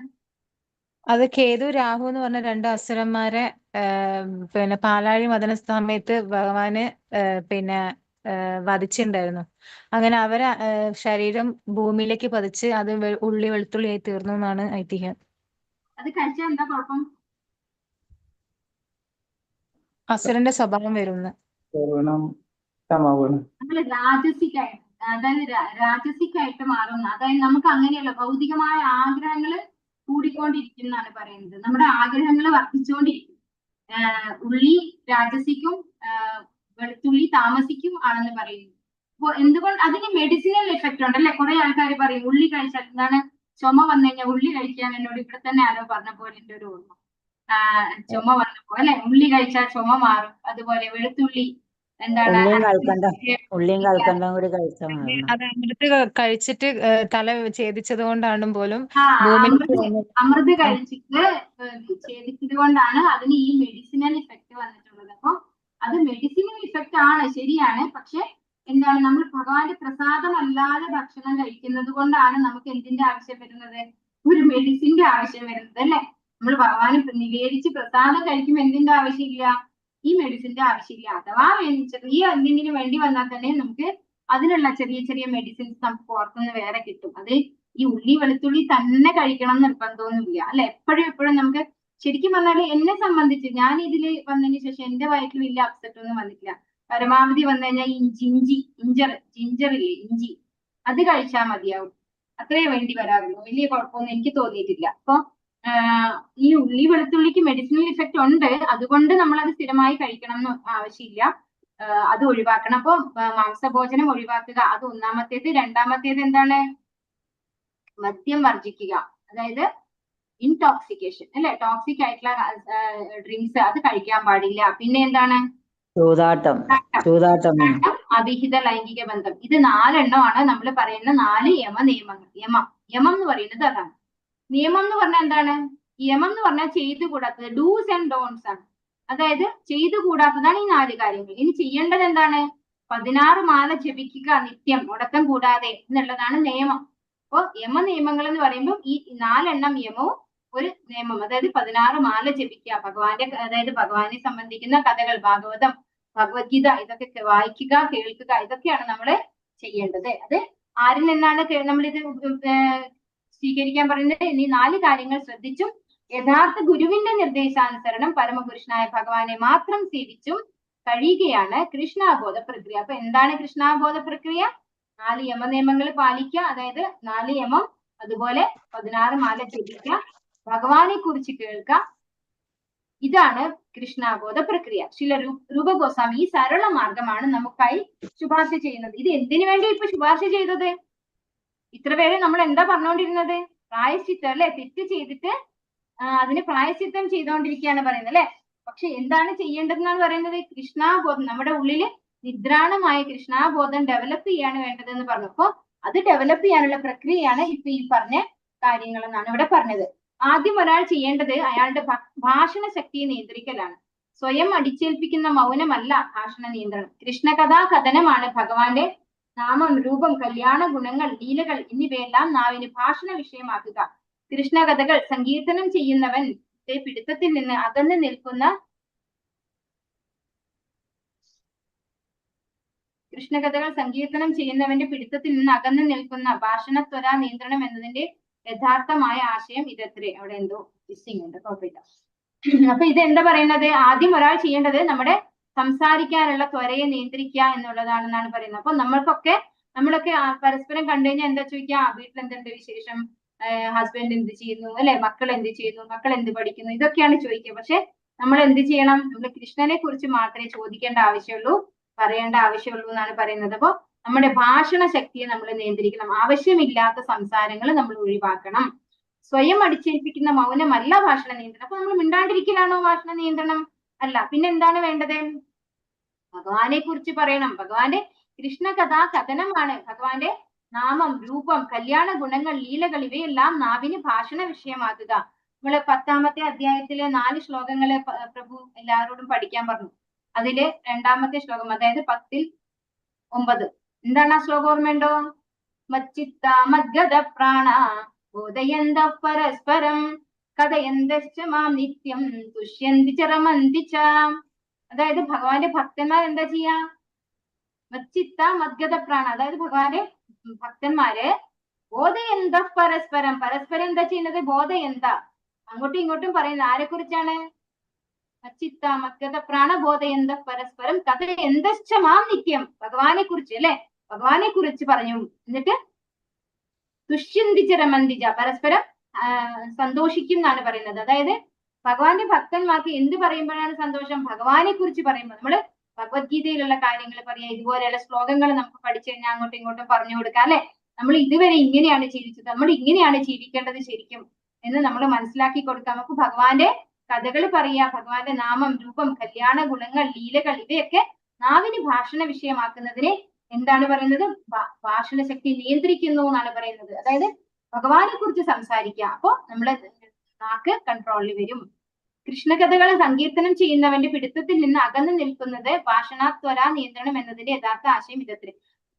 അത് കേതു രാഹു എന്ന് പറഞ്ഞ 2 അസുരന്മാരെ പിന്നെ പാലാഴി മദന സമയത്ത് ഭഗവാന് പിന്നെ വധിച്ചിട്ടുണ്ടായിരുന്നു. അങ്ങനെ അവരെ ശരീരം ഭൂമിയിലേക്ക് പതിച്ച് അത് ഉള്ളി വെളുത്തുള്ളിയായി തീർന്നു എന്നാണ് ഐതിഹ്യം. അത് കഴിച്ചാൽ എന്താ കുഴപ്പം? അസുരന്റെ സ്വഭാവം വരുന്നു. നമ്മള് രാജസിക്കായിട്ട് മാറുന്ന, അതായത് നമുക്ക് അങ്ങനെയല്ല, ഭൗതികമായ ആഗ്രഹങ്ങള് കൂടിക്കൊണ്ടിരിക്കുന്നതാണ് പറയുന്നത്. നമ്മുടെ ആഗ്രഹങ്ങൾ വർദ്ധിച്ചുകൊണ്ടിരിക്കും. ഉള്ളി രാജസിക്കും വെളുത്തുള്ളി താമസിക്കും ആണെന്ന് പറയുന്നു. അപ്പൊ എന്തുകൊണ്ട്? അതിന് മെഡിസിനൽ എഫക്റ്റ് ഉണ്ട് അല്ലെ? കുറെ ആൾക്കാർ പറയും ഉള്ളി കഴിച്ചാൽ എന്താണ് ചുമ വന്നു കഴിഞ്ഞാൽ ഉള്ളി കഴിക്കാൻ എന്നോട് ഇവിടെ തന്നെ ആരോ പറഞ്ഞ പോലെ എൻ്റെ ഒരു ഓർമ്മ. ചുമ വന്നപ്പോ അല്ലെ, ഉള്ളി കഴിച്ചാൽ ചുമ മാറും. അതുപോലെ വെളുത്തുള്ളി എന്താണ് ഉള്ളിയും കൽക്കണ്ടം കൂടി കഴിച്ചാൽ മാറണം. അത് അമൃത് കഴിച്ചിട്ട് തല ഛേദിച്ചത് കൊണ്ടാണ് പോലും അമൃത് കഴിച്ചിട്ട് ഛേദിച്ചത് കൊണ്ടാണ് അതിന് ഈ മെഡിസിനൽ ഇഫക്റ്റ് വന്നിട്ടുള്ളത്. അപ്പൊ അത് മെഡിസിനൽ ഇഫക്റ്റ് ആണ്, ശരിയാണ്. പക്ഷെ എന്താണ്, നമ്മൾ ഭഗവാന്റെ പ്രസാദമല്ലാതെ ഭക്ഷണം കഴിക്കുന്നത് കൊണ്ടാണ് നമുക്ക് എന്തിന്റെ ആവശ്യം വരുന്നത്, ഒരു മെഡിസിന്റെ ആവശ്യം വരുന്നത് അല്ലെ. നമ്മൾ ഭഗവാന് നിവേദിച്ച് പ്രസാദം കഴിക്കുമ്പോൾ എന്തിന്റെ ആവശ്യമില്ല, ഈ മെഡിസിന്റെ ആവശ്യമില്ല. അഥവാ ചെറിയ എന്തെങ്കിലും വേണ്ടി വന്നാൽ തന്നെ നമുക്ക് അതിനുള്ള ചെറിയ ചെറിയ മെഡിസിൻസ് നമുക്ക് പുറത്തുനിന്ന് വേറെ കിട്ടും. അത് ഈ ഉള്ളി വെളുത്തുള്ളി തന്നെ കഴിക്കണം എന്ന് നിർബന്ധമൊന്നുമില്ല അല്ലെ. എപ്പോഴും നമുക്ക് ശരിക്കും പറഞ്ഞാല് എന്നെ സംബന്ധിച്ച് ഞാൻ ഇതിൽ വന്നതിന് ശേഷം എന്റെ വയറ്റിൽ വലിയ അപ്സെറ്റ് ഒന്നും വന്നിട്ടില്ല. പരമാവധി വന്നു കഴിഞ്ഞാൽ ജിഞ്ചറില്ലേ, ഇഞ്ചി, അത് കഴിച്ചാൽ മതിയാവും. അത്രേ വേണ്ടി വരാറുള്ളൂ. വലിയ കുഴപ്പമൊന്നും എനിക്ക് തോന്നിയിട്ടില്ല. അപ്പൊ ഈ ഉള്ളി വെളുത്തുള്ളിക്ക് മെഡിസിനൽ ഇഫക്റ്റ് ഉണ്ട്, അതുകൊണ്ട് നമ്മൾ അത് സ്ഥിരമായി കഴിക്കണം എന്ന് ആവശ്യമില്ല. അത് ഒഴിവാക്കണം. അപ്പൊ മാംസഭോജനം ഒഴിവാക്കുക, അത് ഒന്നാമത്തേത്. രണ്ടാമത്തേത് എന്താണ്, മദ്യം വർജിക്കുക, അതായത് ഇൻടോക്സിക്കേഷൻ അല്ലെ, ടോക്സിക് ആയിട്ടുള്ള ഡ്രിങ്ക്സ് അത് കഴിക്കാൻ പാടില്ല. പിന്നെ എന്താണ്, ചൂതാട്ടം, അവിഹിത ലൈംഗിക ബന്ധം. ഇത് 4 എണ്ണമാണ് നമ്മൾ പറയുന്ന 4 നിയമങ്ങൾ. യമം എന്ന് പറയുന്നത് അതാണ്. നിയമം എന്ന് പറഞ്ഞാൽ എന്താണ്, യമം എന്ന് പറഞ്ഞാൽ ചെയ്തുകൂടാത്തത്, ഡൂസ് ആൻഡ് ഡോൺസ് ആണ്. അതായത് ചെയ്തുകൂടാത്തതാണ് ഈ 4 കാര്യങ്ങൾ. ഇനി ചെയ്യേണ്ടത് എന്താണ്, 16 മാല ജപിക്കുക നിത്യം മുടക്കം കൂടാതെ എന്നുള്ളതാണ് നിയമം. അപ്പൊ നിയമങ്ങൾ എന്ന് പറയുമ്പോൾ ഈ 4 എണ്ണം യമവും ഒരു നിയമം, അതായത് 16 മാല ജപിക്കുക, ഭഗവാന്റെ അതായത് ഭഗവാനെ സംബന്ധിക്കുന്ന കഥകൾ, ഭാഗവതം, ഭഗവത്ഗീത, ഇതൊക്കെ വായിക്കുക, കേൾക്കുക, ഇതൊക്കെയാണ് നമ്മൾ ചെയ്യേണ്ടത്. അത് ആരിൽ നിന്നാണ് നമ്മളിത് സ്വീകരിക്കാൻ പറയുന്നത്, ഈ 4 കാര്യങ്ങൾ ശ്രദ്ധിച്ചും യഥാർത്ഥ ഗുരുവിന്റെ നിർദ്ദേശാനുസരണം പരമപുരുഷനായ ഭഗവാനെ മാത്രം സേവിച്ചും കഴിയുകയാണ് കൃഷ്ണാബോധ പ്രക്രിയ. അപ്പൊ എന്താണ് കൃഷ്ണാബോധ പ്രക്രിയ, 4 യമനിയമങ്ങൾ പാലിക്കുക, അതായത് 4 യമം, അതുപോലെ 16 മാല ജപിക്കുക, ഭഗവാനെ കുറിച്ച് കേൾക്കുക, ഇതാണ് കൃഷ്ണാബോധ പ്രക്രിയ. ശ്രീല രൂപ ഗോസ്വാമി ഈ സരള മാർഗമാണ് നമുക്കായി ശുപാർശ ചെയ്യുന്നത്. ഇത് എന്തിനു വേണ്ടി ഇപ്പൊ ശുപാർശ ചെയ്തത്, ഇത്ര പേര് നമ്മൾ എന്താ പറഞ്ഞുകൊണ്ടിരുന്നത്, പ്രായശ്ചിത്തം അല്ലെ, തെറ്റ് ചെയ്തിട്ട് അതിന് പ്രായശ്ചിത്തം ചെയ്തുകൊണ്ടിരിക്കുകയാണ് പറയുന്നത് അല്ലെ. പക്ഷെ എന്താണ് ചെയ്യേണ്ടതെന്നാണ് പറയുന്നത്, കൃഷ്ണാബോധം, നമ്മുടെ ഉള്ളില് നിദ്രാണമായ കൃഷ്ണാബോധം ഡെവലപ്പ് ചെയ്യാണ് വേണ്ടതെന്ന് പറഞ്ഞു. അപ്പൊ അത് ഡെവലപ്പ് ചെയ്യാനുള്ള പ്രക്രിയയാണ് ഇപ്പൊ ഈ പറഞ്ഞ കാര്യങ്ങൾ എന്നാണ് ഇവിടെ പറഞ്ഞത്. ആദ്യം ഒരാൾ ചെയ്യേണ്ടത് അയാളുടെ ഭാഷണ ശക്തിയെ നിയന്ത്രിക്കലാണ്. സ്വയം അടിച്ചേൽപ്പിക്കുന്ന മൗനമല്ല ഭാഷണ നിയന്ത്രണം. കൃഷ്ണകഥാ കഥനമാണ് ഭഗവാന്റെ നാമം, രൂപം, കല്യാണ ഗുണങ്ങൾ, ലീലകൾ എന്നിവയെല്ലാം നാവിന് ഭാഷണ വിഷയമാക്കുക. കൃഷ്ണകഥകൾ സങ്കീർത്തനം ചെയ്യുന്നവന്റെ പിടുത്തത്തിൽ നിന്ന് അകന്നു നിൽക്കുന്ന ഭാഷണത്വര നിയന്ത്രണം എന്നതിന്റെ യഥാർത്ഥമായ ആശയം ഇതത്രേ. അവിടെ എന്തോ മിസ്സിംഗ് ഉണ്ട്, കുഴപ്പമില്ല. അപ്പൊ ഇത് എന്താ പറയുന്നത്, ആദ്യം ഒരാൾ ചെയ്യേണ്ടത് നമ്മുടെ സംസാരിക്കാനുള്ള ത്വരയെ നിയന്ത്രിക്കുക എന്നുള്ളതാണെന്നാണ് പറയുന്നത്. അപ്പൊ നമ്മളൊക്കെ പരസ്പരം കണ്ടു കഴിഞ്ഞാൽ എന്താ ചോദിക്കുക, വീട്ടിൽ എന്തുണ്ട് വിശേഷം, ഹസ്ബൻഡ് എന്ത് ചെയ്യുന്നു അല്ലെ, മക്കൾ എന്ത് ചെയ്യുന്നു, മക്കൾ എന്ത് പഠിക്കുന്നു, ഇതൊക്കെയാണ് ചോദിക്കുക. പക്ഷെ നമ്മൾ എന്ത് ചെയ്യണം, നമ്മൾ കൃഷ്ണനെ കുറിച്ച് മാത്രമേ ചോദിക്കേണ്ട ആവശ്യമുള്ളൂ, പറയേണ്ട ആവശ്യമുള്ളൂ എന്നാണ് പറയുന്നത്. അപ്പൊ നമ്മുടെ ഭാഷണ ശക്തിയെ നമ്മൾ നിയന്ത്രിക്കണം. ആവശ്യമില്ലാത്ത സംസാരങ്ങൾ നമ്മൾ ഒഴിവാക്കണം. സ്വയം അടിച്ചേൽപ്പിക്കുന്ന മൗനമല്ല ഭാഷണ നിയന്ത്രണം. അപ്പൊ നമ്മൾ മിണ്ടാണ്ടിരിക്കലാണോ ഭാഷണ നിയന്ത്രണം? അല്ല. പിന്നെ എന്താണ് വേണ്ടത്, ഭഗവാനെ കുറിച്ച് പറയണം. ഭഗവാന്റെ കൃഷ്ണകഥാ കഥനമാണ്. ഭഗവാന്റെ നാമം, രൂപം, കല്യാണ ഗുണങ്ങൾ, ലീലകൾ ഇവയെല്ലാം നാവിന് ഭാഷണ വിഷയമാക്കുക. നമ്മള് 10ാമത്തെ അധ്യായത്തിലെ 4 ശ്ലോകങ്ങള് പ്രഭു എല്ലാവരോടും പഠിക്കാൻ പറഞ്ഞു. അതില് 2ാമത്തെ ശ്ലോകം, അതായത് 10-9, എന്താണ് ആ ശ്ലോകം ഓർമ്മയുണ്ടോ? മച്ചിത്ത മദ്ഗത പ്രാണ ബോധയന്ത പരസ്പരം കഥയന്തശ്ച മാം നിത്യം തുഷ്യന്തി ച രമന്തി ച. അതായത് ഭഗവാന്റെ ഭക്തന്മാർ എന്താ ചെയ്യാ, മച്ചിത്ത മദ്ഗത പ്രാണ, അതായത് ഭഗവാന്റെ ഭക്തന്മാര് ബോധയന്ത പരസ്പരം, പരസ്പരം എന്താ ചെയ്യുന്നത്, ബോധയന്ത, അങ്ങോട്ടും ഇങ്ങോട്ടും പറയുന്നത് ആരെ കുറിച്ചാണ്, മച്ചിത്ത മദ്ഗത പ്രാണ ബോധയന്ത പരസ്പരം കഥയന്തശ്ച മാം നിത്യം, ഭഗവാനെ കുറിച്ച് അല്ലെ, ഭഗവാനെ കുറിച്ച് പറഞ്ഞു. എന്നിട്ട് തുഷ്യന്തി ച രമന്തി ച, പരസ്പരം സന്തോഷിക്കും എന്നാണ് പറയുന്നത്. അതായത് ഭഗവാന്റെ ഭക്തന്മാർക്ക് എന്ത് പറയുമ്പോഴാണ് സന്തോഷം, ഭഗവാനെ കുറിച്ച് പറയുമ്പോൾ. നമ്മള് ഭഗവത്ഗീതയിലുള്ള കാര്യങ്ങൾ പറയാം, ഇതുപോലെയുള്ള ശ്ലോകങ്ങൾ നമുക്ക് പഠിച്ചു കഴിഞ്ഞാൽ അങ്ങോട്ടും ഇങ്ങോട്ടും പറഞ്ഞു കൊടുക്കാം അല്ലെ. നമ്മൾ ഇതുവരെ ഇങ്ങനെയാണ് ജീവിച്ചത്, നമ്മൾ ഇങ്ങനെയാണ് ജീവിക്കേണ്ടത് ശരിക്കും എന്ന് നമ്മൾ മനസ്സിലാക്കി കൊടുക്കാം. നമുക്ക് ഭഗവാന്റെ കഥകൾ പറയാ, ഭഗവാന്റെ നാമം, രൂപം, കല്യാണ ഗുണങ്ങൾ, ലീലകൾ ഇവയൊക്കെ നാവിന് ഭാഷണ വിഷയമാക്കുന്നതിനെ എന്താണ് പറയുന്നത്? ഭാഷണ ശക്തി നിയന്ത്രിക്കുന്നു എന്നാണ് പറയുന്നത്. അതായത് ഭഗവാനെ കുറിച്ച് സംസാരിക്കുക, അപ്പോ നമ്മളെ നാക്ക് കൺട്രോളിൽ വരും. കൃഷ്ണകഥകൾ സങ്കീർത്തനം ചെയ്യുന്നവന്റെ പിടുത്തത്തിൽ നിന്ന് അകന്നു നിൽക്കുന്നത് ഭാഷണാത്വര നിയന്ത്രണം എന്നതിന്റെ യഥാർത്ഥ ആശയം ഇതത്തിൽ.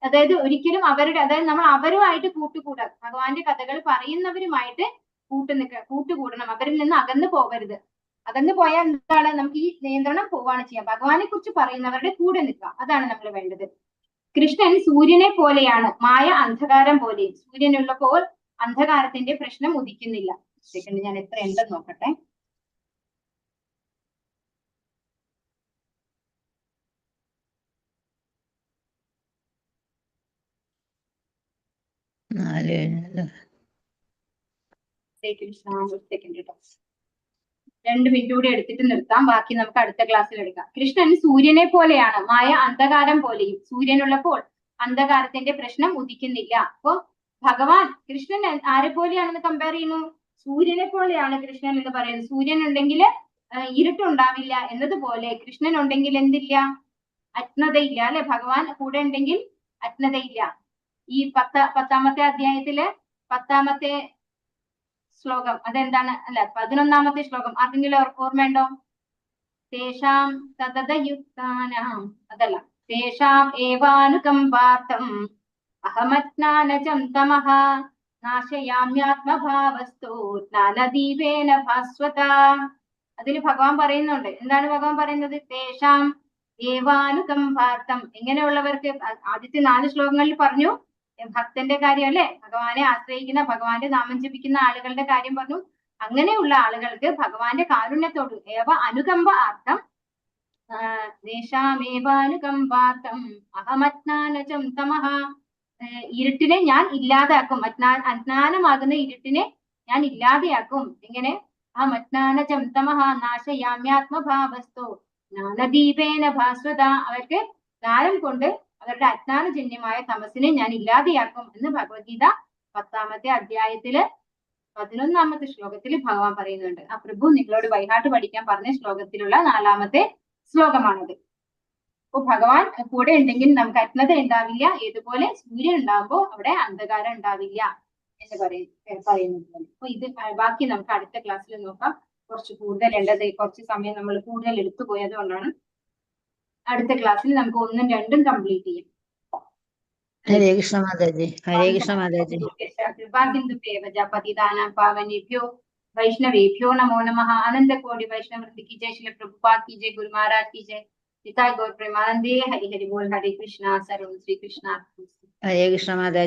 അതായത് ഒരിക്കലും അതായത് നമ്മൾ അവരുമായിട്ട് കൂട്ടുകൂടാ, ഭഗവാന്റെ കഥകൾ പറയുന്നവരുമായിട്ട് കൂട്ടുകൂടണം, അവരിൽ നിന്ന് അകന്നു പോകരുത്. അകന്നു പോയാൽ എന്താണ്? നമുക്ക് ഈ നിയന്ത്രണം പോവാണ് ചെയ്യാം. ഭഗവാനെ കുറിച്ച് പറയുന്നവരുടെ കൂടെ നിൽക്കുക, അതാണ് നമ്മൾ വേണ്ടത്. കൃഷ്ണൻ സൂര്യനെ പോലെയാണ്, മായ അന്ധകാരം പോലെ. സൂര്യനുള്ളപ്പോൾ അന്ധകാരത്തിന്റെ പ്രശ്നം ഉദിക്കുന്നില്ല. സെക്കൻഡ്, ഞാൻ എത്ര ഉണ്ടെന്ന് നോക്കട്ടെ. സെക്കൻഡ് കേട്ടോ, 2 മിനിറ്റ് കൂടി എടുത്തിട്ട് നിർത്താം, ബാക്കി നമുക്ക് അടുത്ത ക്ലാസ്സിൽ എടുക്കാം. കൃഷ്ണൻ സൂര്യനെ പോലെയാണ്, മായ അന്ധകാരം പോലെയും. സൂര്യനുള്ളപ്പോൾ അന്ധകാരത്തിന്റെ പ്രശ്നം ഉദിക്കുന്നില്ല. അപ്പോ ഭഗവാൻ കൃഷ്ണൻ ആരെ പോലെയാണെന്ന് കമ്പയർ ചെയ്യുന്നു? സൂര്യനെ പോലെയാണ് കൃഷ്ണൻ എന്ന് പറയുന്നത്. സൂര്യൻ ഉണ്ടെങ്കിൽ ഇരുട്ടുണ്ടാവില്ല എന്നതുപോലെ കൃഷ്ണൻ ഉണ്ടെങ്കിൽ എന്തില്ല? അജ്ഞതയില്ല അല്ലെ? ഭഗവാൻ കൂടെ ഉണ്ടെങ്കിൽ അജ്ഞതയില്ല. ഈ 10ാമത്തെ അധ്യായത്തില് 10ാമത്തെ ശ്ലോകം അതെന്താണ്? അല്ല, 11ാമത്തെ ശ്ലോകം ആർക്കെങ്കിലും ഓർമ്മയുണ്ടോ? തേഷാം സതതയുക്താനാം, അതല്ല, തേഷാം ഏവാനുകമ്പാർത്ഥം അഹമജ്ഞാനജം തമഃ നാശയാമ്യാത്മഭാവസ്തു ജ്ഞാനദീപേന ഭാസ്വത. അതിൽ ഭഗവാൻ പറയുന്നുണ്ട്. എന്താണ് ഭഗവാൻ പറയുന്നത്? തേഷാം ഏവാനുകമ്പാർത്ഥം, എങ്ങനെയുള്ളവർക്ക്? ആദ്യത്തെ 4 ശ്ലോകങ്ങളിൽ പറഞ്ഞു ഭക്തന്റെ കാര്യം അല്ലെ, ഭഗവാനെ ആശ്രയിക്കുന്ന, ഭഗവാന്റെ നാമം ജപിക്കുന്ന ആളുകളുടെ കാര്യം പറഞ്ഞു. അങ്ങനെയുള്ള ആളുകൾക്ക് ഭഗവാന്റെ കാരുണ്യത്തോട് ഏവ അനുകമ്പ ആർത്ഥം, ദേശാമേവാനുകമ്പാർത്ഥം അഹമജ്ഞാനജം തമഃ, ഇരുട്ടിനെ ഞാൻ ഇല്ലാതാക്കും, അജ്ഞാനമാകുന്ന ഇരുട്ടിനെ ഞാൻ ഇല്ലാതെയാക്കും. എങ്ങനെ? അഹമജ്ഞാനജം തമഃ നാശയാമ്യാത്മഭാവസ്തു ജ്ഞാനദീപേന ഭാസ്വത, അവർക്ക് ജ്ഞാനം കൊണ്ട് അവരുടെ അജ്ഞാനജന്യമായ തമസിനെ ഞാൻ ഇല്ലാതെയാക്കും എന്ന് ഭഗവത്ഗീത 10ാമത്തെ അധ്യായത്തില് 11ാമത്തെ ശ്ലോകത്തിൽ ഭഗവാൻ പറയുന്നുണ്ട്. ആ പ്രഭു നിങ്ങളോട് വൈഹാട്ട് പഠിക്കാൻ പറഞ്ഞ ശ്ലോകത്തിലുള്ള 4ാമത്തെ ശ്ലോകമാണത്. അപ്പൊ ഭഗവാൻ കൂടെ ഉണ്ടെങ്കിൽ നമുക്ക് അജ്ഞത ഉണ്ടാവില്ല. ഏതുപോലെ സൂര്യൻ ഉണ്ടാകുമ്പോൾ അവിടെ അന്ധകാരം ഉണ്ടാവില്ല എന്ന് പറയുന്നത്. അപ്പൊ ഇത് ബാക്കി നമുക്ക് അടുത്ത ക്ലാസ്സിൽ നോക്കാം. കുറച്ച് കൂടുതൽ ഉള്ളത്, കുറച്ച് സമയം നമ്മൾ കൂടുതൽ എടുത്തു പോയത് കൊണ്ടാണ്. അടുത്ത ക്ലാസ്സിൽ നമുക്ക് 1ഉം 2ഉം കംപ്ലീറ്റ് ചെയ്യും. ഹരേ കൃഷ്ണ മാതാജി. ഹരേ കൃഷ്ണ മാതാജി. പതിദാനാം പാവനേഭ്യോ वैष्णवेभ्यो नमो नमः। आनंद कोटि वैष्णव वृंद की जय, श्री प्रभुपाद की जय, गुरु महाराज की जय। पिता गौर प्रेमानंदे। हरि हरि बोल। हरे कृष्णा। सर्वं श्री कृष्णा। हरे कृष्ण माताजी।